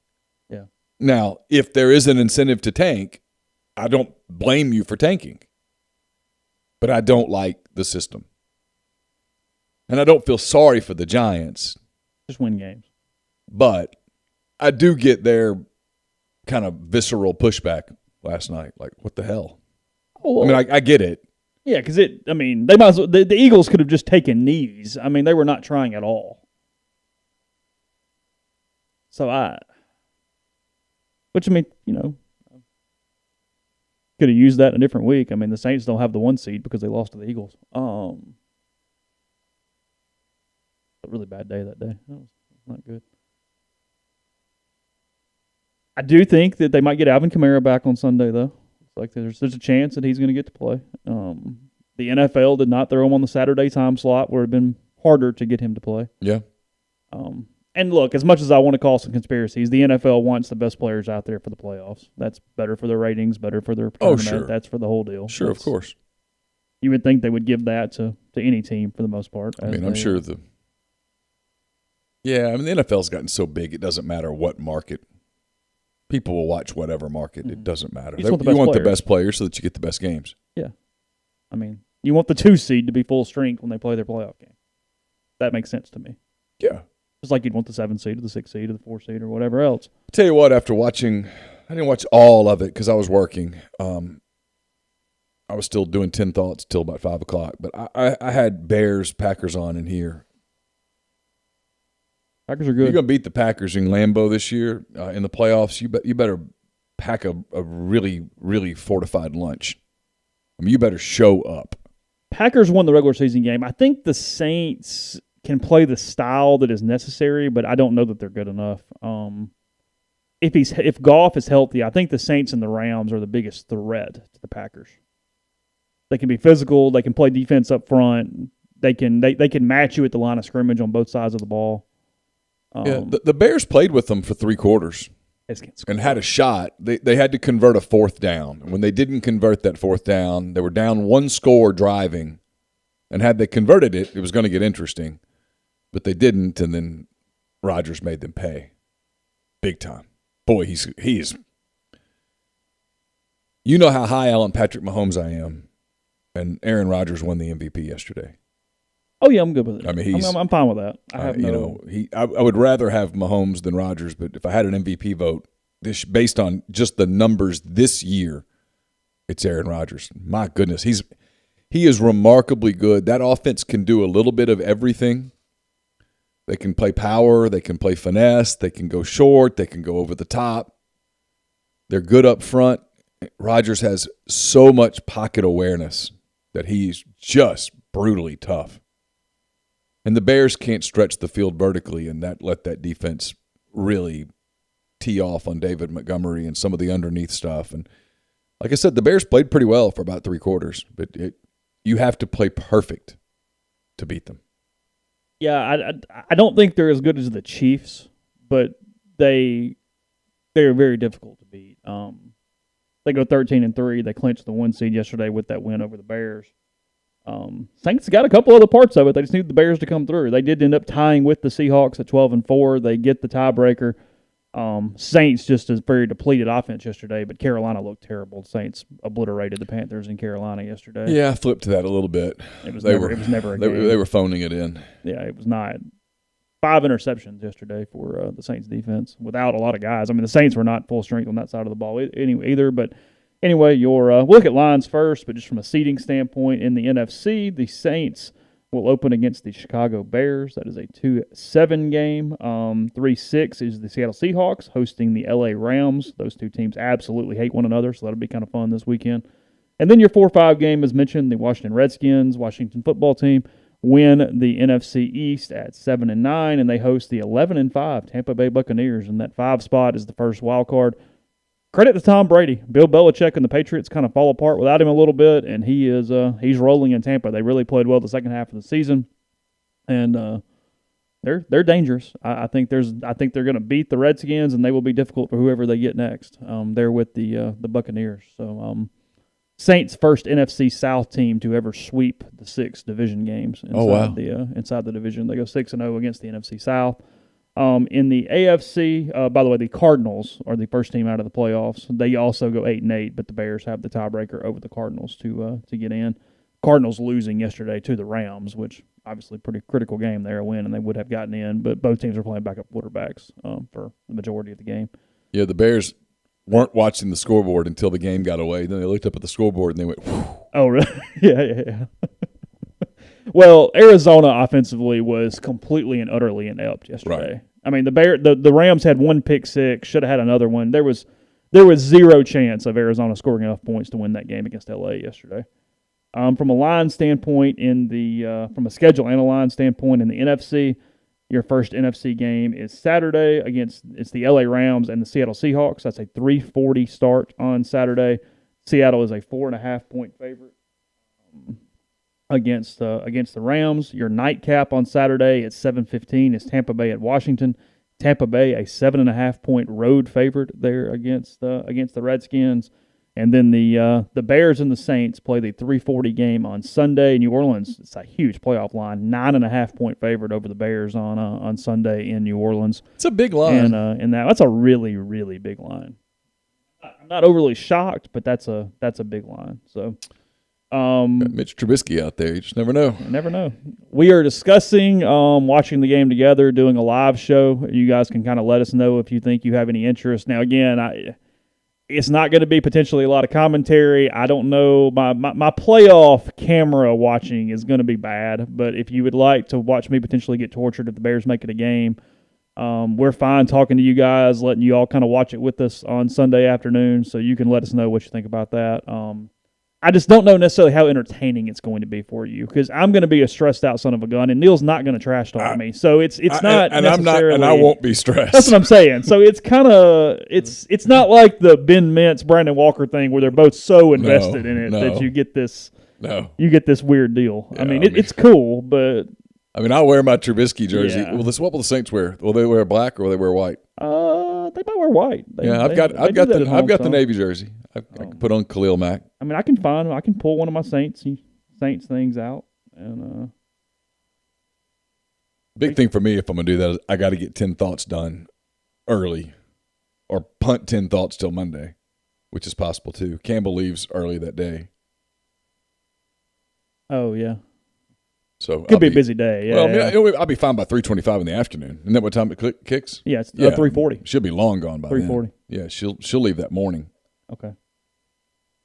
Yeah. Now, if there is an incentive to tank, I don't blame you for tanking. But I don't like the system. And I don't feel sorry for the Giants. Just win games. But I do get their kind of visceral pushback last night. Like, what the hell? Oh, I mean, I get it. Yeah, because they might as well, the Eagles could have just taken knees. I mean, they were not trying at all. So which I mean, could have used that in a different week. I mean, the Saints don't have the 1 seed because they lost to the Eagles. A really bad day that day. That was not good. I do think that they might get Alvin Kamara back on Sunday, though. It's like there's a chance that he's going to get to play. The NFL did not throw him on the Saturday time slot where it would have been harder to get him to play. Yeah. And look, as much as I want to call some conspiracies, the NFL wants the best players out there for the playoffs. That's better for their ratings, better for their tournament. Sure. That's for the whole deal. Sure, of course. You would think they would give that to any team for the most part. I mean, I'm sure the NFL's gotten so big it doesn't matter what market. People will watch whatever market. It doesn't matter. You want the best players so that you get the best games. Yeah. I mean, you want the 2 seed to be full strength when they play their playoff game. That makes sense to me. Yeah. Just like you'd want the 7 seed or the 6 seed or the 4 seed or whatever else. I'll tell you what, after watching, I didn't watch all of it because I was working. I was still doing 10 Thoughts till about 5 o'clock. But I had Bears-Packers on in here. Packers are good. You're going to beat the Packers in Lambeau this year in the playoffs. You better pack a really, really fortified lunch. I mean, you better show up. Packers won the regular season game. I think the Saints can play the style that is necessary, but I don't know that they're good enough. If Goff is healthy, I think the Saints and the Rams are the biggest threat to the Packers. They can be physical. They can play defense up front. They can match you at the line of scrimmage on both sides of the ball. The Bears played with them for 3 quarters and had a shot. They had to convert a 4th down. When they didn't convert that 4th down, they were down 1 score driving. And had they converted it, it was going to get interesting. But they didn't, and then Rodgers made them pay. Big time. Boy, he is. You know how high on Patrick Mahomes I am. And Aaron Rodgers won the MVP yesterday. Oh, yeah, I'm good with it. I mean, I'm fine with that. I would rather have Mahomes than Rodgers, but if I had an MVP vote, based on just the numbers this year, it's Aaron Rodgers. My goodness, he is remarkably good. That offense can do a little bit of everything. They can play power. They can play finesse. They can go short. They can go over the top. They're good up front. Rodgers has so much pocket awareness that he's just brutally tough. And the Bears can't stretch the field vertically and let that defense really tee off on David Montgomery and some of the underneath stuff. And like I said, the Bears played pretty well for about 3 quarters, but you have to play perfect to beat them. Yeah, I don't think they're as good as the Chiefs, but they're very difficult to beat. They go 13-3. They clinched the 1 seed yesterday with that win over the Bears. Saints got a couple other parts of it. They just need the Bears to come through. They did end up tying with the Seahawks at 12-4. They get the tiebreaker. Saints just a very depleted offense yesterday, but Carolina looked terrible. Saints obliterated the Panthers in Carolina yesterday. Yeah, I flipped to that a little bit. It was never a game. They were phoning it in. Yeah, it was not. 5 interceptions yesterday for the Saints defense without a lot of guys. I mean, the Saints were not full strength on that side of the ball either. But anyway, we'll look at lines first, but just from a seeding standpoint in the NFC, the Saints will open against the Chicago Bears. That is a 2-7 game. 3-6 is the Seattle Seahawks hosting the LA Rams. Those two teams absolutely hate one another, so that'll be kind of fun this weekend. And then your 4-5 game, as mentioned, the Washington Redskins, Washington football team, win the NFC East at 7-9, and they host the 11-5 Tampa Bay Buccaneers. And that 5 spot is the first wild card. Credit to Tom Brady. Bill Belichick and the Patriots kind of fall apart without him a little bit, and he's rolling in Tampa. They really played well the second half of the season, and they're dangerous. I think they're going to beat the Redskins, and they will be difficult for whoever they get next. They're with the Buccaneers. So Saints' first NFC South team to ever sweep the 6 division games inside inside the division. They go 6-0 against the NFC South. In the AFC, by the way, the Cardinals are the first team out of the playoffs. They also go 8-8, but the Bears have the tiebreaker over the Cardinals to get in. Cardinals losing yesterday to the Rams, which obviously pretty critical game there, a win, and they would have gotten in. But both teams are playing backup quarterbacks for the majority of the game. Yeah, the Bears weren't watching the scoreboard until the game got away. Then they looked up at the scoreboard and they went, whew. Oh, really? Yeah. Well, Arizona offensively was completely and utterly inept yesterday. Right. I mean, the Rams had 1 pick six, should have had another one. There was zero chance of Arizona scoring enough points to win that game against LA yesterday. From a line standpoint, from a schedule and a line standpoint in the NFC, your first NFC game is Saturday it's the LA Rams and the Seattle Seahawks. That's a 3:40 start on Saturday. Seattle is a 4.5-point favorite against the Rams. Your nightcap on Saturday at 7:15 is Tampa Bay at Washington. Tampa Bay, a 7.5-point road favorite there against the Redskins. And then the Bears and the Saints play the 3:40 game on Sunday. New Orleans, it's a huge playoff line, 9.5-point favorite over the Bears on Sunday in New Orleans. It's a big line. And that's a really, really big line. I'm not overly shocked, but that's a big line. So got Mitch Trubisky out there. You just never know. You never know. We are discussing watching the game together, doing a live show. You guys can kind of let us know if you think you have any interest. Now, again, it's not going to be potentially a lot of commentary. I don't know. My playoff camera watching is going to be bad, but if you would like to watch me potentially get tortured if the Bears make it a game, we're fine talking to you guys, letting you all kind of watch it with us on Sunday afternoon, so you can let us know what you think about that. I just don't know necessarily how entertaining it's going to be for you because I'm going to be a stressed out son of a gun, and Neal's not going to trash talk me. So it's not and necessarily. I'm not, and I won't be stressed. That's what I'm saying. So it's kind of it's not like the Ben Mintz, Brandon Walker thing where they're both so invested in it that you get this weird deal. Yeah, I mean, it's cool, but I'll wear my Trubisky jersey. Yeah. Well, what will the Saints wear? Will they wear black or will they wear white? They might wear white. I've got the Navy jersey. I can put on Khalil Mack. I mean, I can pull one of my Saints things out. And big thing for me if I'm going to do that is I got to get 10 thoughts done early or punt 10 thoughts till Monday, which is possible too. Campbell leaves early that day. Oh, yeah. So could be a busy day. Yeah, well, I'll be fine by 3:25 in the afternoon. Isn't that what time it kicks? Yeah, it's 3:40. She'll be long gone by 3:40. then. Yeah, she'll leave that morning. Okay.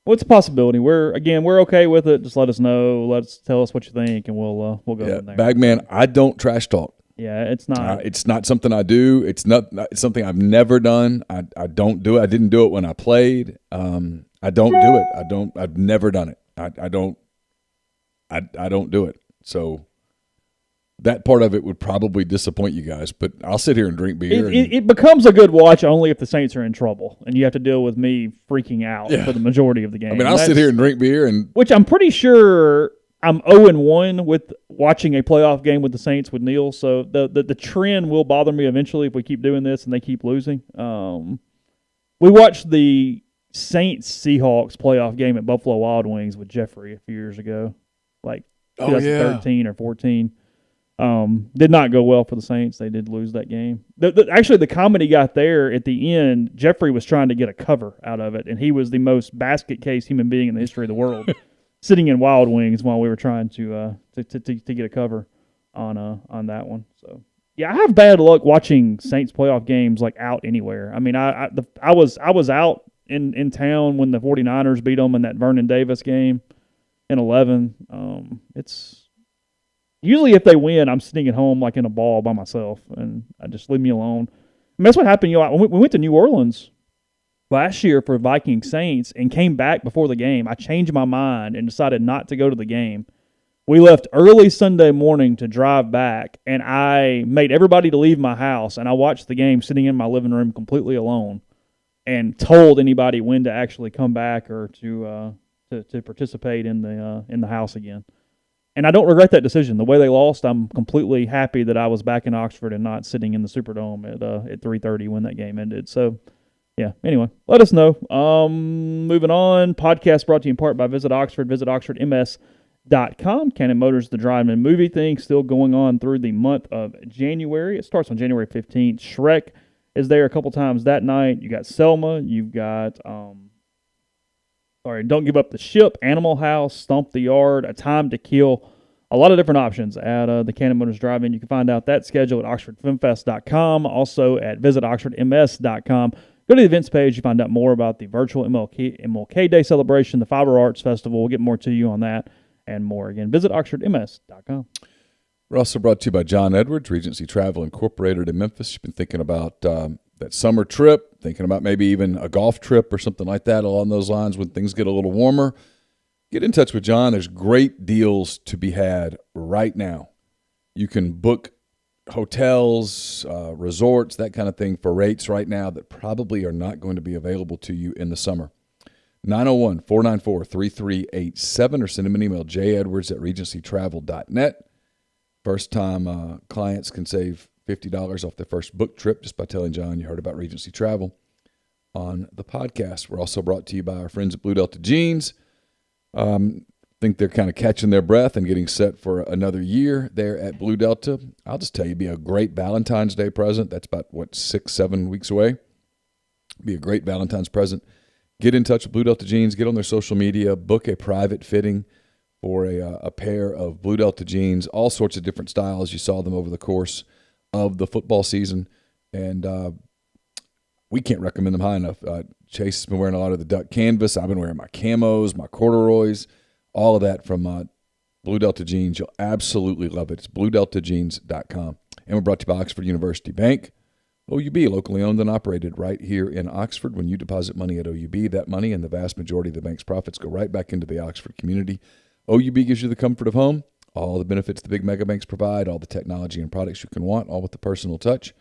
Well, it's a possibility. We're okay with it. Just let us know. Tell us what you think, and we'll go from there. Bagman, I don't trash talk. Yeah, it's not. It's not something I do. It's something I've never done. I don't do it. I didn't do it when I played. I don't do it. I've never done it. I don't do it. So that part of it would probably disappoint you guys, but I'll sit here and drink beer. It becomes a good watch only if the Saints are in trouble, and you have to deal with me freaking out for the majority of the game. I mean, I'll sit here and drink beer, which I'm pretty sure I'm 0-1 with watching a playoff game with the Saints with Neal, so the trend will bother me eventually if we keep doing this and they keep losing. We watched the Saints-Seahawks playoff game at Buffalo Wild Wings with Jeffrey a few years ago, like 2013 or 14. Did not go well for the Saints. They did lose that game. Actually, the comedy got there at the end. Jeffrey was trying to get a cover out of it, and he was the most basket case human being in the history of the world, sitting in Wild Wings while we were trying to get a cover on that one. So yeah, I have bad luck watching Saints playoff games like out anywhere. I mean, I was out in town when the 49ers beat them in that Vernon Davis game in 11. It's usually if they win, I'm sitting at home like in a ball by myself, and I just leave me alone. I mean, that's what happened. When we went to New Orleans last year for Viking Saints and came back before the game, I changed my mind and decided not to go to the game. We left early Sunday morning to drive back, and I made everybody to leave my house, and I watched the game sitting in my living room completely alone and told anybody when to actually come back or to participate in the house again. And I don't regret that decision. The way they lost, I'm completely happy that I was back in Oxford and not sitting in the Superdome at 3:30 when that game ended. So, yeah, anyway, let us know. Moving on, podcast brought to you in part by Visit Oxford, Visit OxfordMS.com. Cannon Motors, the drive-in movie thing, still going on through the month of January. It starts on January 15th. Shrek is there a couple times that night. You got Selma. You've got Don't Give Up the Ship, Animal House, Stomp the Yard, A Time to Kill. A lot of different options at the Cannon Motors Drive-In. You can find out that schedule at OxfordFilmFest.com, also at VisitOxfordMS.com. Go to the events page. You find out more about the virtual MLK Day celebration, the Fiber Arts Festival. We'll get more to you on that and more. Again, visit OxfordMS.com. We're also brought to you by John Edwards, Regency Travel Incorporated in Memphis. You've been thinking about that summer trip, thinking about maybe even a golf trip or something like that along those lines when things get a little warmer. Get in touch with John. There's great deals to be had right now. You can book hotels, resorts, that kind of thing for rates right now that probably are not going to be available to you in the summer. 901-494-3387 or send him an email, jedwards@regencytravel.net. First-time clients can save $50 off their first book trip just by telling John you heard about Regency Travel on the podcast. We're also brought to you by our friends at Blue Delta Jeans. Think they're kind of catching their breath and getting set for another year there at Blue Delta. I'll just tell you, be a great Valentine's Day present. That's about, 6-7 weeks away. Be a great Valentine's present. Get in touch with Blue Delta Jeans. Get on their social media. Book a private fitting for a pair of Blue Delta jeans, all sorts of different styles. You saw them over the course of the football season, and we can't recommend them high enough. Chase has been wearing a lot of the duck canvas. I've been wearing my camos, my corduroys, all of that from Blue Delta Jeans. You'll absolutely love it. It's BlueDeltaJeans.com. And we're brought to you by Oxford University Bank. OUB, locally owned and operated right here in Oxford. When you deposit money at OUB, that money and the vast majority of the bank's profits go right back into the Oxford community. OUB gives you the comfort of home, all the benefits the big mega banks provide, all the technology and products you can want, all with the personal touch.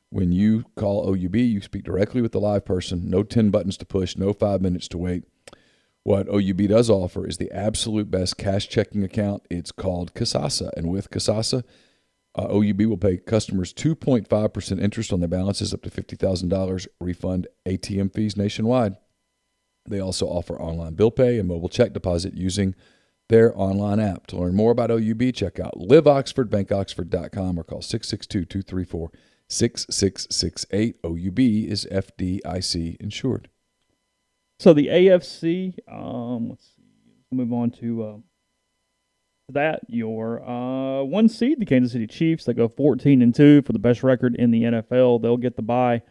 When you call OUB, you speak directly with the live person. No 10 buttons to push, no 5 minutes to wait. What OUB does offer is the absolute best cash checking account. It's called Kasasa, and with Kasasa, OUB will pay customers 2.5% interest on their balances up to $50,000, refund ATM fees nationwide. They also offer online bill pay and mobile check deposit using their online app. To learn more about OUB, check out liveoxfordbankoxford.com or call 662-234-6668. OUB is FDIC insured. So the AFC, let's see, move on to that. Your 1 seed, the Kansas City Chiefs, they go 14-2 for the best record in the NFL. They'll get the bye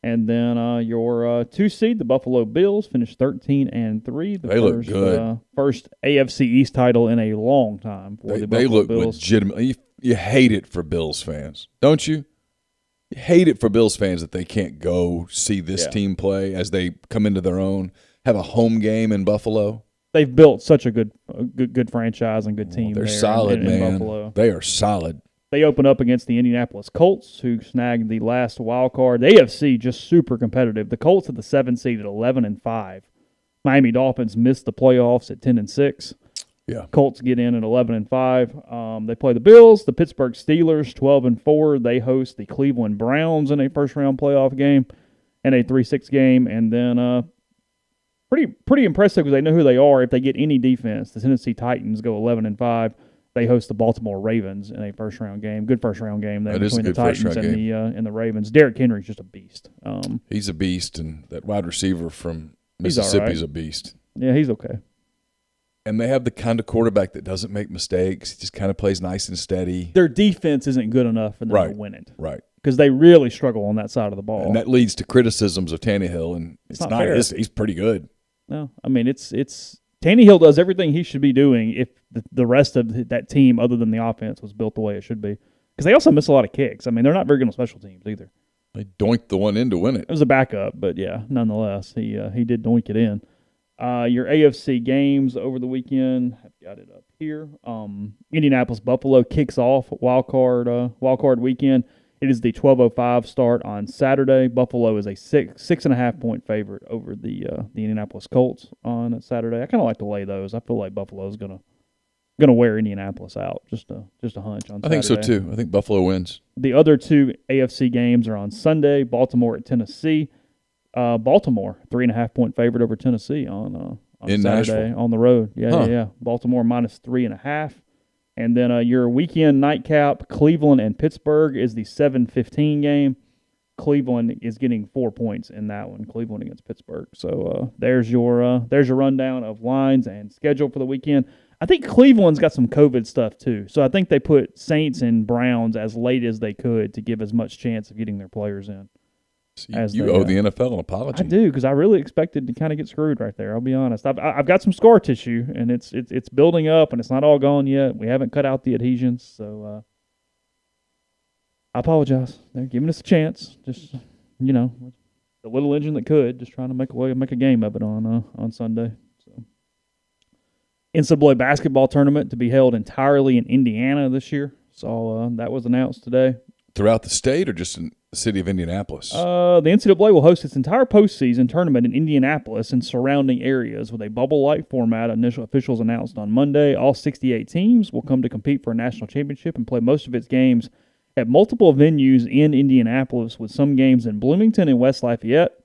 And then your 2 seed, the Buffalo Bills, finished 13-3. They look good. First AFC East title in a long time for the Buffalo They look Bills. legitimate. You hate it for Bills fans, don't you? You hate it for Bills fans that they can't go see this team play as they come into their own, have a home game in Buffalo. They've built such a good franchise and good team. They're there solid, man. in Buffalo. They are solid. They open up against the Indianapolis Colts, who snagged the last wild card. The AFC just super competitive. The Colts at the 7 seed at 11-5. Miami Dolphins missed the playoffs at 10-6. Yeah. Colts get in at 11-5. They play the Bills, the Pittsburgh Steelers, 12-4. They host the Cleveland Browns in a first-round playoff game and a 3-6 game. And then pretty impressive because they know who they are. If they get any defense, the Tennessee Titans go 11-5. They host the Baltimore Ravens in a first-round game. Good first-round game there between the Titans and the Ravens. Derrick Henry's just a beast. He's a beast, and that wide receiver from Mississippi's a beast. Yeah, he's okay. And they have the kind of quarterback that doesn't make mistakes. He just kind of plays nice and steady. Their defense isn't good enough for them to win it. Right. Because they really struggle on that side of the ball. And that leads to criticisms of Tannehill, and it's not he's pretty good. No, I mean, it's Tannehill does everything he should be doing if the rest of that team, other than the offense, was built the way it should be. Because they also miss a lot of kicks. I mean, they're not very good on special teams either. They doinked the one in to win it. It was a backup, but yeah, nonetheless, he did doink it in. Your AFC games over the weekend, I've got it up here. Indianapolis Buffalo kicks off wild card weekend. It is the 12:05 start on Saturday. Buffalo is a 6.5 point favorite over the Indianapolis Colts on Saturday. I kind of like to lay those. I feel like Buffalo's gonna wear Indianapolis out. Just a hunch on Saturday. I think so too. I think Buffalo wins. The other 2 AFC games are on Sunday. Baltimore at Tennessee. Baltimore 3.5 point favorite over Tennessee on in Saturday Nashville. On the road. Yeah. Baltimore -3.5. And then your weekend nightcap, Cleveland and Pittsburgh, is the 7:15 game. Cleveland is getting 4 points in that one, Cleveland against Pittsburgh. So there's your rundown of lines and schedule for the weekend. I think Cleveland's got some COVID stuff too. So I think they put Saints and Browns as late as they could to give as much chance of getting their players in. You owe the NFL an apology. I do, because I really expected to kind of get screwed right there. I'll be honest. I've got some scar tissue, and it's building up, and it's not all gone yet. We haven't cut out the adhesions, so I apologize. They're giving us a chance. Just the little engine that could, just trying to make a game of it on Sunday. So, NCAA basketball tournament to be held entirely in Indiana this year. So that was announced today. Throughout the state, or just in the city of Indianapolis? The NCAA will host its entire postseason tournament in Indianapolis and surrounding areas with a bubble-like format. Initial officials announced on Monday. All 68 teams will come to compete for a national championship and play most of its games at multiple venues in Indianapolis, with some games in Bloomington and West Lafayette.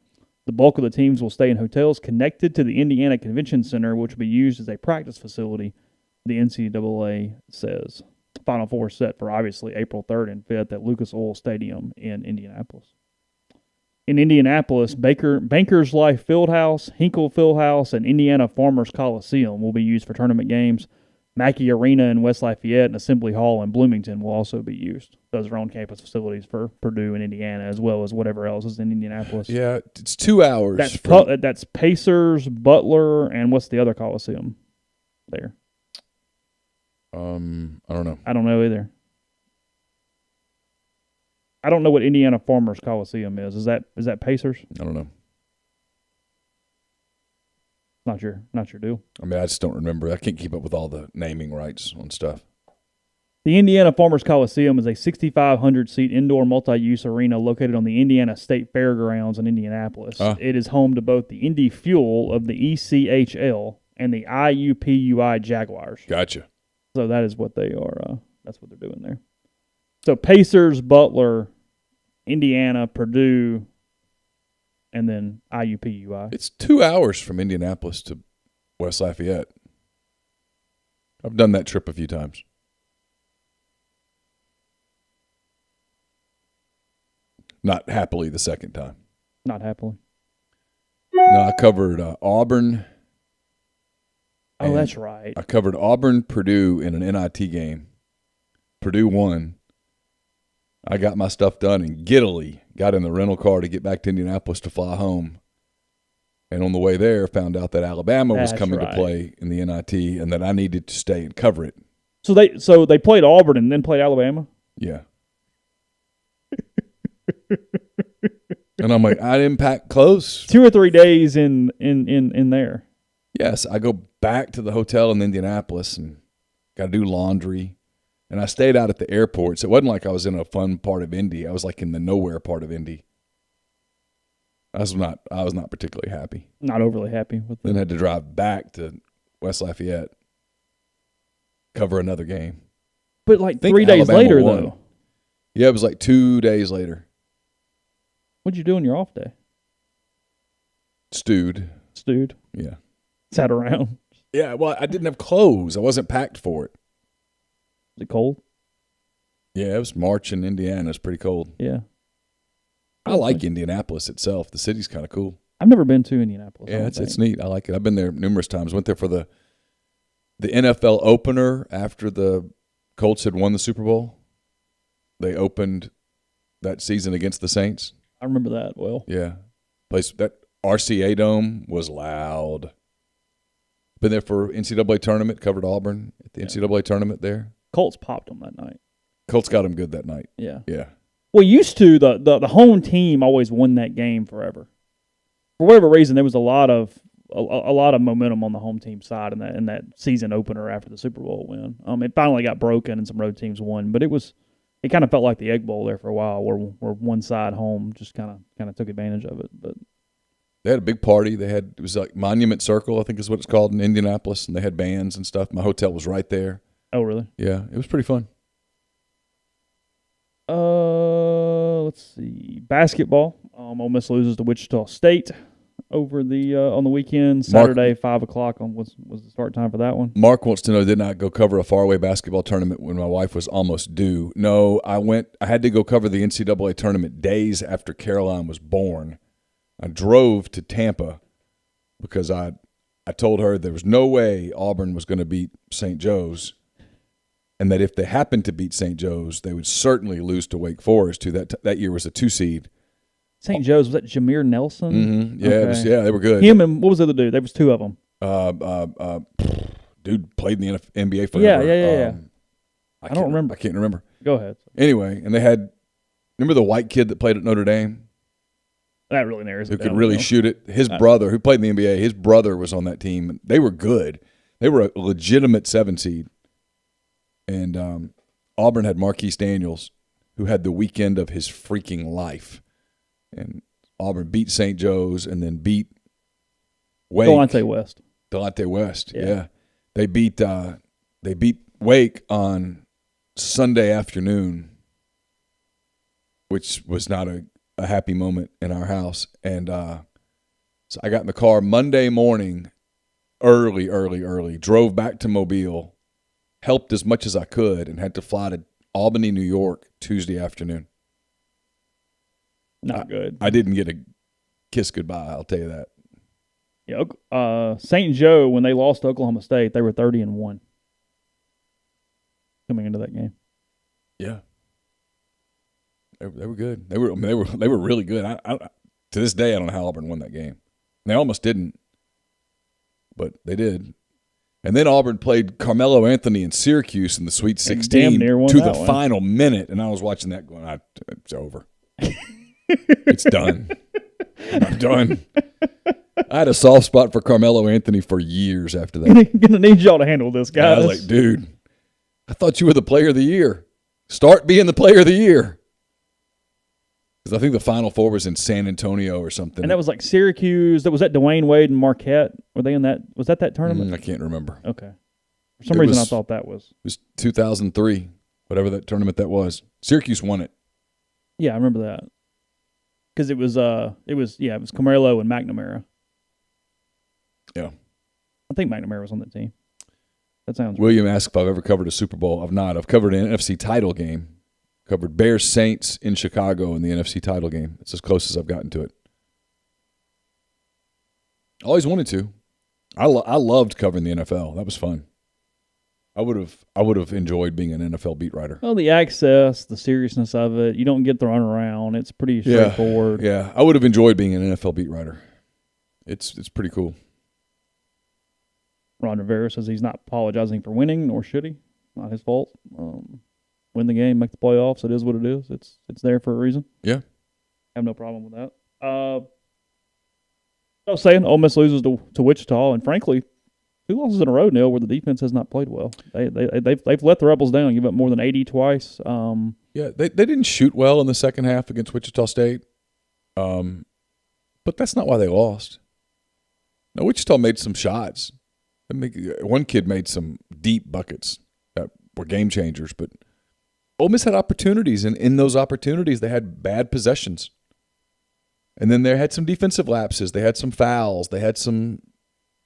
The bulk of the teams will stay in hotels connected to the Indiana Convention Center, which will be used as a practice facility, the NCAA says. Final Four set for obviously April 3rd and 5th at Lucas Oil Stadium in Indianapolis. In Indianapolis, Bankers Life Fieldhouse, Hinkle Fieldhouse, and Indiana Farmers Coliseum will be used for tournament games. Mackey Arena in West Lafayette and Assembly Hall in Bloomington will also be used. Those are on-campus facilities for Purdue and Indiana, as well as whatever else is in Indianapolis. Yeah, it's 2 hours. That's Pacers, Butler, and what's the other Coliseum there? I don't know. I don't know either. I don't know what Indiana Farmers Coliseum is. Is that Pacers? I don't know. Not your deal. I mean, I just don't remember. I can't keep up with all the naming rights on stuff. The Indiana Farmers Coliseum is a 6,500-seat indoor multi-use arena located on the Indiana State Fairgrounds in Indianapolis. It is home to both the Indy Fuel of the ECHL and the IUPUI Jaguars. Gotcha. So that is what they are. That's what they're doing there. So Pacers, Butler, Indiana, Purdue, and then IUPUI. It's 2 hours from Indianapolis to West Lafayette. I've done that trip a few times. Not happily the second time. Not happily. No, I covered Auburn. Oh, that's right. I covered Auburn, Purdue in an NIT game. Purdue won. I got my stuff done and giddily got in the rental car to get back to Indianapolis to fly home. And on the way there, found out that Alabama was coming to play in the NIT and that I needed to stay and cover it. So they played Auburn and then played Alabama? Yeah. And I'm like, I didn't pack clothes. 2 or 3 days in there. Yes, I go back to the hotel in Indianapolis and got to do laundry. And I stayed out at the airport, so it wasn't like I was in a fun part of Indy. I was like in the nowhere part of Indy. I was not particularly happy. Not overly happy with it. Then had to drive back to West Lafayette, cover another game. But like 3 days Alabama later, won. though. Yeah, it was like 2 days later. What'd you do on your off day? Stewed. Yeah. Sat around. Yeah, well, I didn't have clothes. I wasn't packed for it. Was it cold? Yeah, it was March in Indiana. It's pretty cold. Yeah. I like Indianapolis itself. The city's kind of cool. I've never been to Indianapolis. Yeah, it's neat. I like it. I've been there numerous times. Went there for the NFL opener after the Colts had won the Super Bowl. They opened that season against the Saints. I remember that well. Yeah. That RCA Dome was loud. Been there for NCAA tournament, covered Auburn at the NCAA tournament there. Colts popped them that night. Colts got them good that night. Yeah. Yeah. Well, used to, the home team always won that game forever. For whatever reason, there was a lot of momentum on the home team side in that season opener after the Super Bowl win. It finally got broken and some road teams won, but it kind of felt like the Egg Bowl there for a while, where one side home just kind of took advantage of it. But they had a big party. It was like Monument Circle, I think is what it's called in Indianapolis, and they had bands and stuff. My hotel was right there. Oh, really? Yeah, it was pretty fun. Let's see. Basketball. Ole Miss loses to Wichita State over on the weekend. Saturday, 5 o'clock was the start time for that one. Mark wants to know, did not go cover a faraway basketball tournament when my wife was almost due. No, I had to go cover the NCAA tournament days after Caroline was born. I drove to Tampa because I told her there was no way Auburn was going to beat St. Joe's, and that if they happened to beat St. Joe's, they would certainly lose to Wake Forest, who that year was a 2 seed. St. Joe's, was that Jameer Nelson? Mm-hmm. Yeah, okay. They were good. Him and what was the other dude? There was 2 of them. Dude played in the NBA forever. Yeah. I don't remember. I can't remember. Go ahead. Anyway, and they had, remember the white kid that played at Notre Dame? That really narrows it who down. could really shoot it. His brother, who played in the NBA, his brother was on that team. They were good. They were a legitimate 7 seed. And Auburn had Marquise Daniels, who had the weekend of his freaking life. And Auburn beat St. Joe's and then beat Wake. Delonte West, yeah. They beat Wake on Sunday afternoon, which was not a happy moment in our house. And so I got in the car Monday morning, early, drove back to Mobile, helped as much as I could, and had to fly to Albany, New York, Tuesday afternoon. Not good. I didn't get a kiss goodbye, I'll tell you that. Yeah, St. Joe, when they lost to Oklahoma State, they were 30-1 coming into that game. Yeah. They were good. They were really good. I to this day I don't know how Auburn won that game. They almost didn't, but they did. And then Auburn played Carmelo Anthony in Syracuse in the Sweet 16 to the final minute, and I was watching that going, it's over. It's done. I'm done. I had a soft spot for Carmelo Anthony for years after that. Gonna need y'all to handle this, guys. I was like, dude, I thought you were the player of the year. Start being the player of the year. Because I think the Final Four was in San Antonio or something. And that was like Syracuse. Was that Dwayne Wade and Marquette? Were they in that? Was that tournament? I can't remember. Okay. For some reason, I thought that was. It was 2003, whatever that tournament that was. Syracuse won it. Yeah, I remember that. Because it was Carmelo and McNamara. Yeah. I think McNamara was on that team. That sounds William asked if I've ever covered a Super Bowl. I've not. I've covered an NFC title game. Covered Bears Saints in Chicago in the NFC title game. It's as close as I've gotten to it. Always wanted to. I loved covering the NFL. That was fun. I would have enjoyed being an NFL beat writer. Well, the access, the seriousness of it, you don't get the runaround. It's pretty straightforward. Yeah, I would have enjoyed being an NFL beat writer. It's pretty cool. Ron Rivera says he's not apologizing for winning, nor should he. Not his fault. Win the game, make the playoffs. It is what it is. It's there for a reason. Yeah. I have no problem with that. I was saying Ole Miss loses to Wichita, and frankly, 2 losses in a row, Neal, where the defense has not played well. They've let the Rebels down, give up more than 80 twice. Yeah, they didn't shoot well in the second half against Wichita State, but that's not why they lost. Now, Wichita made some shots. One kid made some deep buckets that were game changers, but Ole Miss had opportunities, and in those opportunities, they had bad possessions. And then they had some defensive lapses. They had some fouls. They had some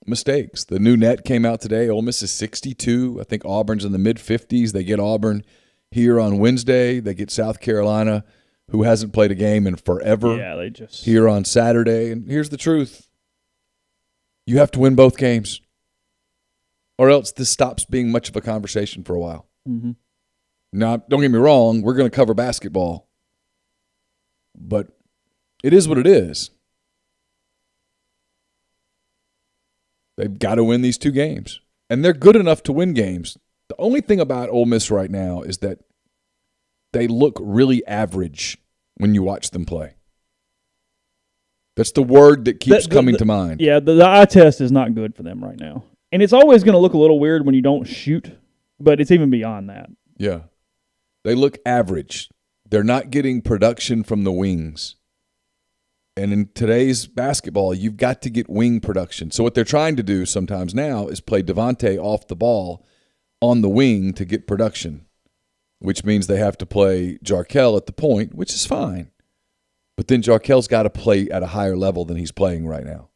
mistakes. The new net came out today. Ole Miss is 62. I think Auburn's in the mid-50s. They get Auburn here on Wednesday. They get South Carolina, who hasn't played a game in forever, here on Saturday. And here's the truth. You have to win both games, or else this stops being much of a conversation for a while. Mm-hmm. Now, don't get me wrong. We're going to cover basketball, but it is what it is. They've got to win these 2 games, and they're good enough to win games. The only thing about Ole Miss right now is that they look really average when you watch them play. That's the word that keeps coming to mind. Yeah, the eye test is not good for them right now. And it's always going to look a little weird when you don't shoot, but it's even beyond that. Yeah. They look average. They're not getting production from the wings. And in today's basketball, you've got to get wing production. So what they're trying to do sometimes now is play Devontae off the ball on the wing to get production, which means they have to play Jarkel at the point, which is fine. But then Jarkel's got to play at a higher level than he's playing right now.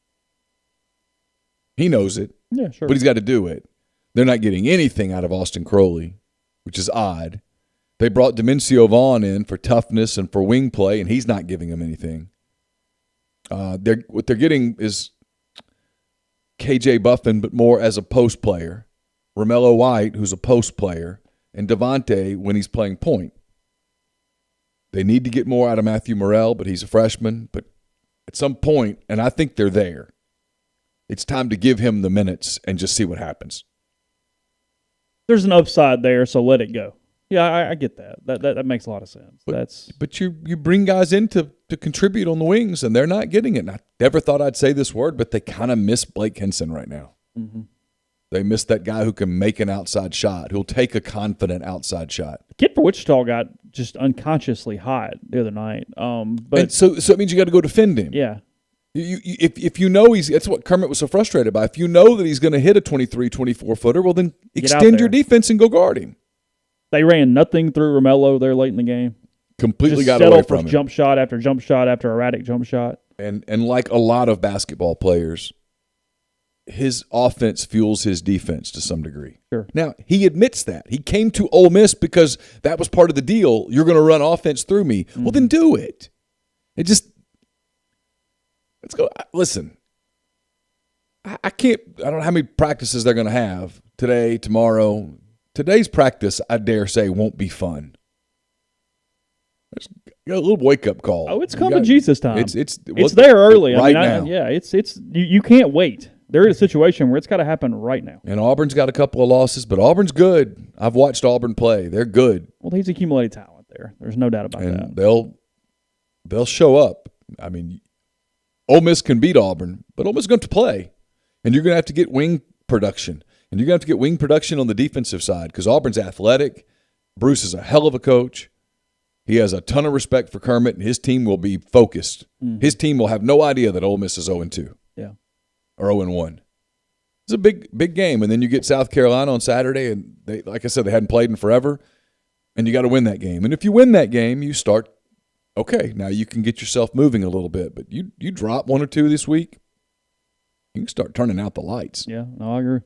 He knows it. Yeah, sure. But he's got to do it. They're not getting anything out of Austin Crowley, which is odd. They brought Demencio Vaughn in for toughness and for wing play, and he's not giving them anything. What they're getting is KJ Buffin, but more as a post player. Romello White, who's a post player, and Devontae when he's playing point. They need to get more out of Matthew Morrell, but he's a freshman. But at some point, and I think they're there, it's time to give him the minutes and just see what happens. There's an upside there, so let it go. Yeah, I get that. That makes a lot of sense. But you bring guys in to contribute on the wings, and they're not getting it. And I never thought I'd say this word, but they kind of miss Blake Henson right now. Mm-hmm. They miss that guy who can make an outside shot, who'll take a confident outside shot. The kid for Wichita got just unconsciously hot the other night. But so it means you got to go defend him. Yeah. If you know that's what Kermit was so frustrated by. If you know that he's going to hit a 23, 24-footer, well, then extend your defense and go guard him. They ran nothing through Romello there late in the game. Completely just got away from for him. Jump shot after jump shot after erratic jump shot. And like a lot of basketball players, his offense fuels his defense to some degree. Sure. Now, he admits that. He came to Ole Miss because that was part of the deal. You're going to run offense through me. Mm-hmm. Well, then do it. Let's go. Listen, I don't know how many practices they're going to have today, tomorrow. Today's practice, I dare say, won't be fun. It's a little wake-up call. Oh, it's come to Jesus time. It's there early. Right now. You can't wait. They're in a situation where it's got to happen right now. And Auburn's got a couple of losses, but Auburn's good. I've watched Auburn play. They're good. Well, he's accumulated talent there. There's no doubt about that. And they'll show up. I mean, Ole Miss can beat Auburn, but Ole Miss is going to play. And you're going to have to get wing production. And you're going to have to get wing production on the defensive side because Auburn's athletic. Bruce is a hell of a coach. He has a ton of respect for Kermit, and his team will be focused. Mm-hmm. His team will have no idea that Ole Miss is 0-2. Yeah. Or 0-1. It's a big game. And then you get South Carolina on Saturday, and they, like I said, they hadn't played in forever, and you got to win that game. And if you win that game, you start, okay, now you can get yourself moving a little bit. But you drop 1 or 2 this week, you can start turning out the lights. Yeah, no, I agree.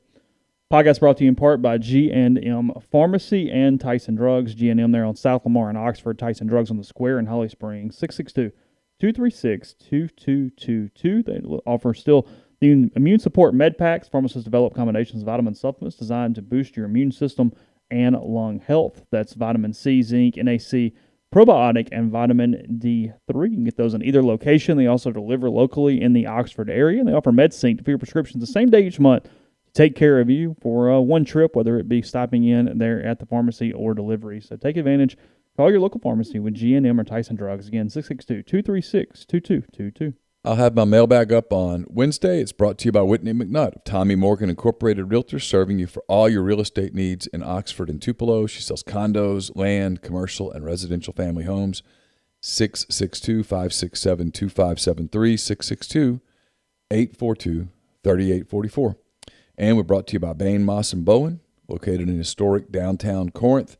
Podcast brought to you in part by G&M Pharmacy and Tyson Drugs. G&M there on South Lamar and Oxford. Tyson Drugs on the Square in Holly Springs. 662-236-2222. They offer still The immune support med packs, pharmacists develop combinations of vitamin supplements designed to boost your immune system and lung health. That's vitamin C, zinc, NAC, probiotic, and vitamin D3. You can get those in either location. They also deliver locally in the Oxford area. And they offer MedSync to fill your prescriptions the same day each month to take care of you for one trip, whether it be stopping in there at the pharmacy or delivery. So take advantage. Call your local pharmacy with GNM or Tyson Drugs. Again, 662-236-2222. I'll have my mailbag up on Wednesday. It's brought to you by Whitney McNutt of Tommy Morgan Incorporated Realtors, serving you for all your real estate needs in Oxford and Tupelo. She sells condos, land, commercial, and residential family homes. 662-567-2573, 662-842-3844. And we're brought to you by Bain, Moss & Bowen, located in historic downtown Corinth.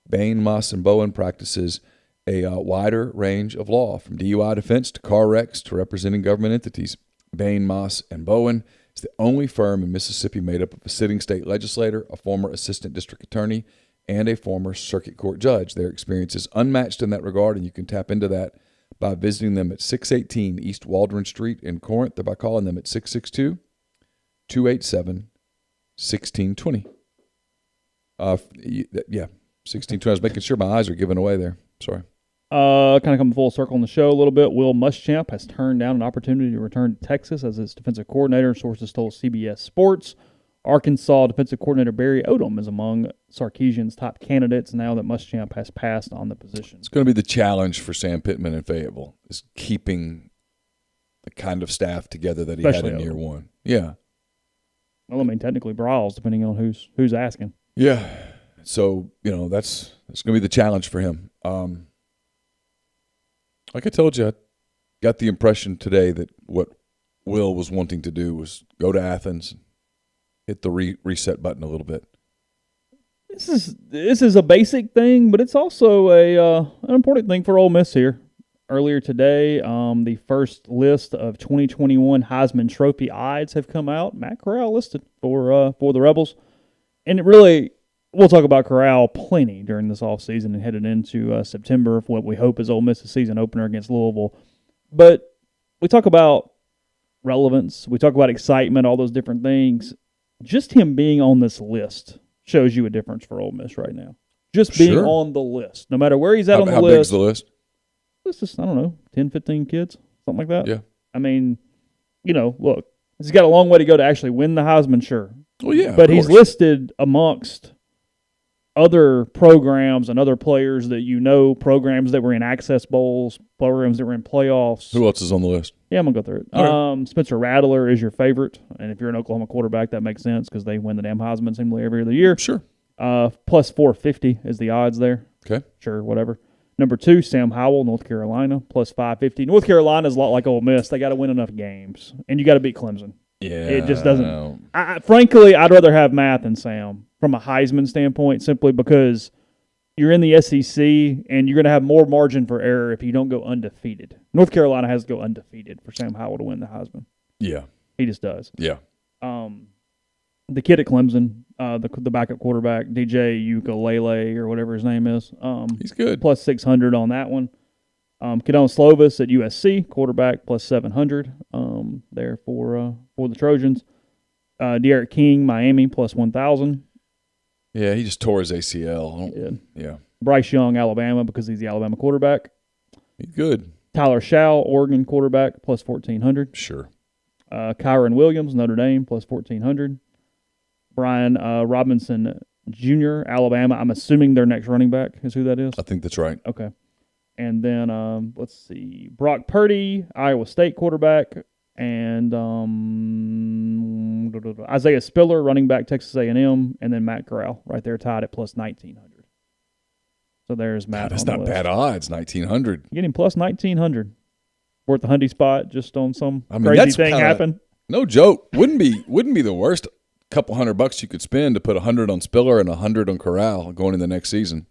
Bain, Moss & Bowen practices a wider range of law, from DUI defense to car wrecks to representing government entities. Bain, Moss & Bowen is the only firm in Mississippi made up of a sitting state legislator, a former assistant district attorney, and a former circuit court judge. Their experience is unmatched in that regard, and you can tap into that by visiting them at 618 East Waldron Street in Corinth, or by calling them at 662-287-1620. Yeah, 1620. I was making sure my eyes are giving away there. Sorry. Kind of coming full circle on the show a little bit. Will Muschamp has turned down an opportunity to return to Texas as its defensive coordinator, sources told CBS Sports. Arkansas defensive coordinator Barry Odom is among Sarkisian's top candidates now that Muschamp has passed on the position. It's going to be the challenge for Sam Pittman in Fayetteville, is keeping the kind of staff together that he Especially had in year Odom. one. Yeah. Well, I mean, technically Brawls, depending on who's asking. Yeah. So, that's going to be the challenge for him. Like I told you, I got the impression today that what Will was wanting to do was go to Athens, hit the reset button a little bit. This is a basic thing, but it's also an important thing for Ole Miss here. Earlier today, the first list of 2021 Heisman Trophy odds have come out. Matt Corral listed for the Rebels, and it really. We'll talk about Corral plenty during this offseason and headed into September for what we hope is Ole Miss's season opener against Louisville. But we talk about relevance. We talk about excitement, all those different things. Just him being on this list shows you a difference for Ole Miss right now. Just being on the list. No matter where he's at on the list. How big's the list? This is, I don't know, 10, 15 kids, something like that. Yeah. I mean, look, he's got a long way to go to actually win the Heisman, sure. Well, yeah, but he's listed amongst other programs and other players that programs that were in access bowls, programs that were in playoffs. Who else is on the list? Yeah, I'm going to go through it. Right. Spencer Rattler is your favorite, and if you're an Oklahoma quarterback, that makes sense because they win the damn Heisman seemingly every other year. Sure. Plus 450 is the odds there. Okay. Sure, whatever. Number 2, Sam Howell, North Carolina, plus 550. North Carolina is a lot like Ole Miss. They got to win enough games, and you got to beat Clemson. Yeah. It just doesn't. Frankly, I'd rather have Matt than Sam from a Heisman standpoint, simply because you're in the SEC and you're going to have more margin for error if you don't go undefeated. North Carolina has to go undefeated for Sam Howell to win the Heisman. Yeah. He just does. Yeah. The kid at Clemson, the backup quarterback, DJ Ukulele or whatever his name is. He's good. Plus 600 on that one. Kadon Slovis at USC, quarterback, plus 700 there for the Trojans. De'Aaron King, Miami, plus 1,000. Yeah, he just tore his ACL. Yeah. Bryce Young, Alabama, because he's the Alabama quarterback. He's good. Tyler Schau, Oregon quarterback, plus 1,400. Sure. Kyron Williams, Notre Dame, plus 1,400. Brian Robinson Jr., Alabama. I'm assuming their next running back is who that is. I think that's right. Okay. And then, let's see, Brock Purdy, Iowa State quarterback, and Isaiah Spiller, running back, Texas A&M, and then Matt Corral right there tied at plus 1,900. So there's Matt. That's not bad odds, 1,900. Getting plus 1,900. Worth the Hundy spot just on some crazy thing happen. No joke. Wouldn't be the worst couple $100 you could spend to put 100 on Spiller and 100 on Corral going in the next season.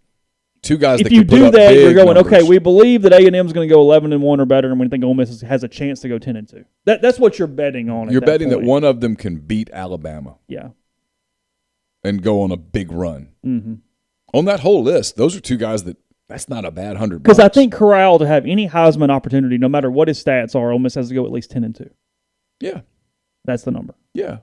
Two guys if that you can put do up that, big you're going, numbers. okay, we believe that A&M is going to go 11-1 or better, and we think Ole Miss has a chance to go 10-2. That's what you're betting on. You're betting that one of them can beat Alabama. Yeah. And go on a big run. Mm-hmm. On that whole list, those are two guys that's not a bad $100. Because I think Corral, to have any Heisman opportunity, no matter what his stats are, Ole Miss has to go at least 10-2. Yeah. That's the number. Yeah.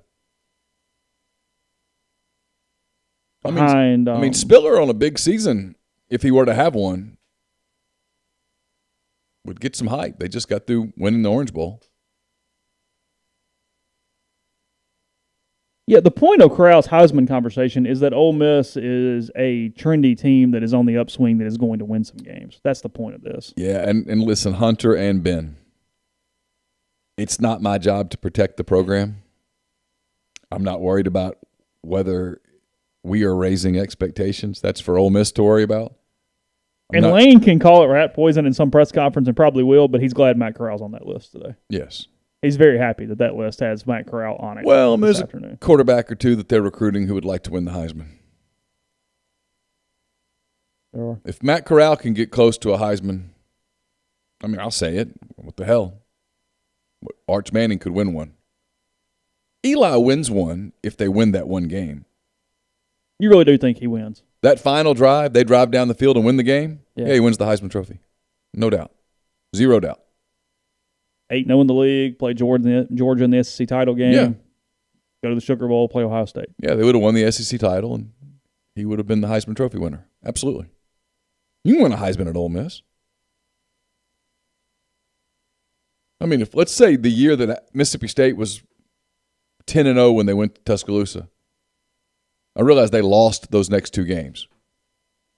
Behind, I mean, Spiller on a big season, if he were to have one, would get some hype. They just got through winning the Orange Bowl. Yeah, the point of Corral's Heisman conversation is that Ole Miss is a trendy team that is on the upswing that is going to win some games. That's the point of this. Yeah, and listen, Hunter and Ben, it's not my job to protect the program. I'm not worried about whether we are raising expectations. That's for Ole Miss to worry about. Lane can call it rat poison in some press conference and probably will, but he's glad Matt Corral's on that list today. Yes. He's very happy that list has Matt Corral on it. Well, there's a quarterback or two that they're recruiting who would like to win the Heisman. Sure. If Matt Corral can get close to a Heisman, I mean, I'll say it. What the hell? Arch Manning could win one. Eli wins one if they win that one game. You really do think he wins? That final drive, they drive down the field and win the game? Yeah, he wins the Heisman Trophy. No doubt. Zero doubt. 8-0 in the league, play Georgia in the SEC title game. Yeah. Go to the Sugar Bowl, play Ohio State. Yeah, they would have won the SEC title, and he would have been the Heisman Trophy winner. Absolutely. You can win a Heisman at Ole Miss. I mean, if let's say the year that Mississippi State was 10-0 when they went to Tuscaloosa, I realize they lost those next two games.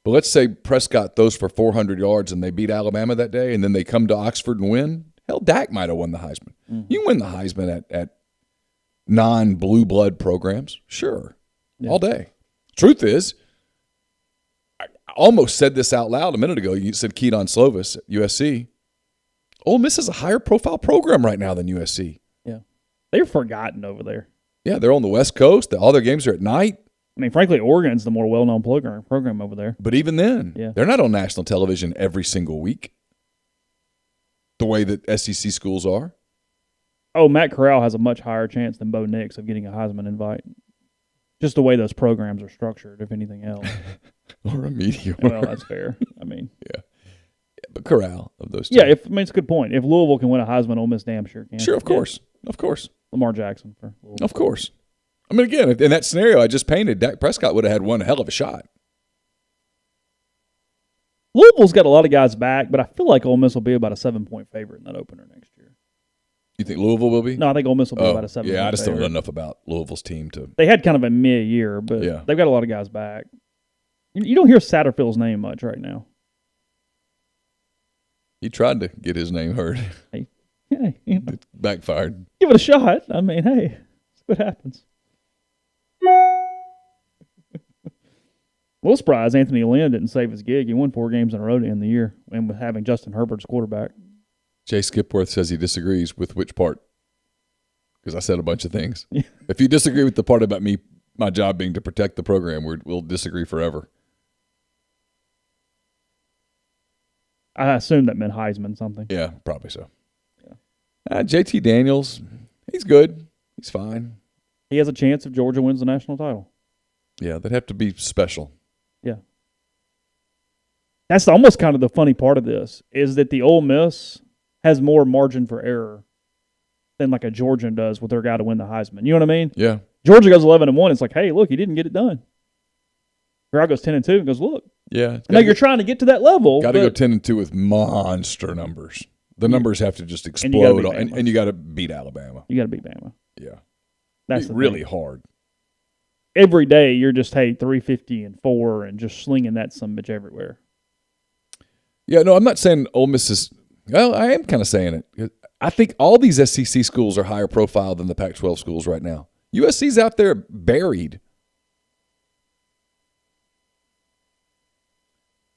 But let's say Prescott throws for 400 yards and they beat Alabama that day, and then they come to Oxford and win. Hell, Dak might have won the Heisman. Mm-hmm. You can win the Heisman at non-blue blood programs. Sure. Yeah. All day. Truth is, I almost said this out loud a minute ago. You said Keaton Slovis at USC. Ole Miss is a higher profile program right now than USC. Yeah. They're forgotten over there. Yeah, they're on the West Coast. All their games are at night. I mean, frankly, Oregon's the more well-known program over there. But even then, they're not on national television every single week the way that SEC schools are. Oh, Matt Corral has a much higher chance than Bo Nix of getting a Heisman invite. Just the way those programs are structured, if anything else. Or a meteor. Well, that's fair. I mean. Yeah. But Corral of those two. Yeah, it's a good point. If Louisville can win a Heisman, Ole Miss damn sure can. Sure, of course. Of course. Lamar Jackson for Louisville. Of course. I mean, again, in that scenario I just painted, Dak Prescott would have had one hell of a shot. Louisville's got a lot of guys back, but I feel like Ole Miss will be about a 7-point favorite in that opener next year. You think Louisville will be? No, I think Ole Miss will be about a 7-point favorite. Yeah, I just don't know enough about Louisville's team to. They had kind of a mid-year, but they've got a lot of guys back. You don't hear Satterfield's name much right now. He tried to get his name heard. Hey, It backfired. Give it a shot. I mean, hey, that's what happens. A little surprised Anthony Lynn didn't save his gig. He won 4 games in a row to end the year, and with having Justin Herbert's quarterback. Jay Skipworth says he disagrees with which part? Because I said a bunch of things. Yeah. If you disagree with the part about my job being to protect the program, we'll disagree forever. I assume that meant Heisman something. Yeah, probably so. Yeah. JT Daniels, he's good. He's fine. He has a chance if Georgia wins the national title. Yeah, they'd have to be special. Yeah. That's almost kind of the funny part of this, is that the Ole Miss has more margin for error than like a Georgian does with their guy to win the Heisman. You know what I mean? Yeah. Georgia goes 11-1. It's like, hey, look, he didn't get it done. Corral goes 10-2 and goes, look. Yeah. I know you're trying to get to that level. Got to go 10-2 with monster numbers. The numbers have to just explode, and you got to beat Alabama. You got to beat Bama. Yeah. That's really hard. Every day you're just, 350-4 and just slinging that sumbitch everywhere. Yeah, no, I'm not saying Ole Miss is – well, I am kind of saying it. I think all these SEC schools are higher profile than the Pac-12 schools right now. USC's out there buried.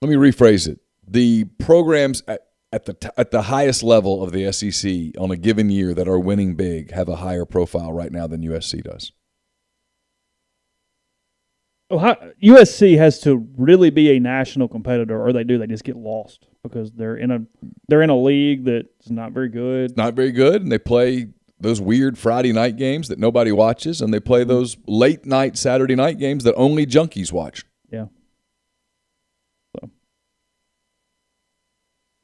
Let me rephrase it. The programs at the highest level of the SEC on a given year that are winning big have a higher profile right now than USC does. USC has to really be a national competitor, or they just get lost because they're in a league that's not very good. Not very good, and they play those weird Friday night games that nobody watches, and they play those late night Saturday night games that only junkies watch. Yeah.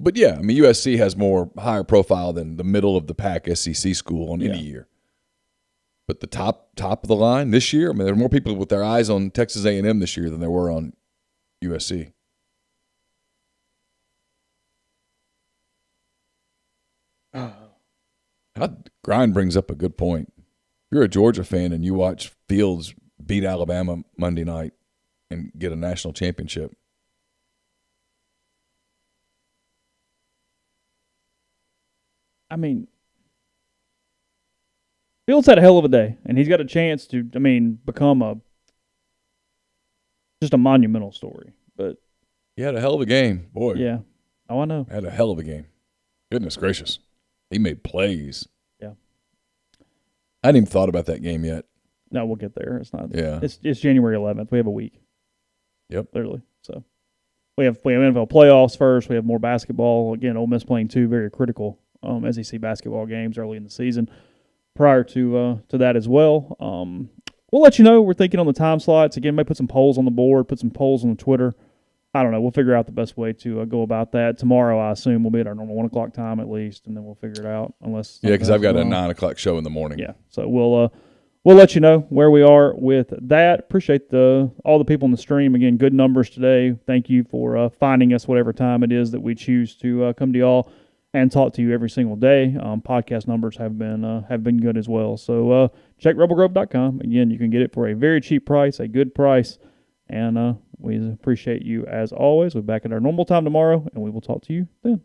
But yeah, I mean USC has more higher profile than the middle of the pack SEC school on any year. But the top of the line this year, I mean, there were more people with their eyes on Texas A&M this year than there were on USC. Grind brings up a good point. If you're a Georgia fan and you watch Fields beat Alabama Monday night and get a national championship, I mean, Fields had a hell of a day, and he's got a chance to, become just a monumental story. But he had a hell of a game, boy. Yeah. Oh, I know. Had a hell of a game. Goodness gracious. He made plays. Yeah. I hadn't even thought about that game yet. No, we'll get there. It's not. Yeah. It's January 11th. We have a week. Yep. Literally. So we have NFL playoffs first. We have more basketball. Again, Ole Miss playing 2 very critical SEC basketball games early in the season. Prior to that as well, we'll let you know. We're thinking on the time slots. Again, may put some polls on the board, put some polls on the Twitter. I don't know. We'll figure out the best way to go about that. Tomorrow, I assume, we'll be at our normal 1 o'clock time at least, and then we'll figure it out. Because I've got a 9 o'clock show in the morning. Yeah, so we'll let you know where we are with that. Appreciate all the people in the stream. Again, good numbers today. Thank you for finding us whatever time it is that we choose to come to y'all and talk to you every single day. Podcast numbers have been good as well. So check rebelgrove.com. Again, you can get it for a very cheap price, a good price, and we appreciate you as always. We're back at our normal time tomorrow, and we will talk to you then.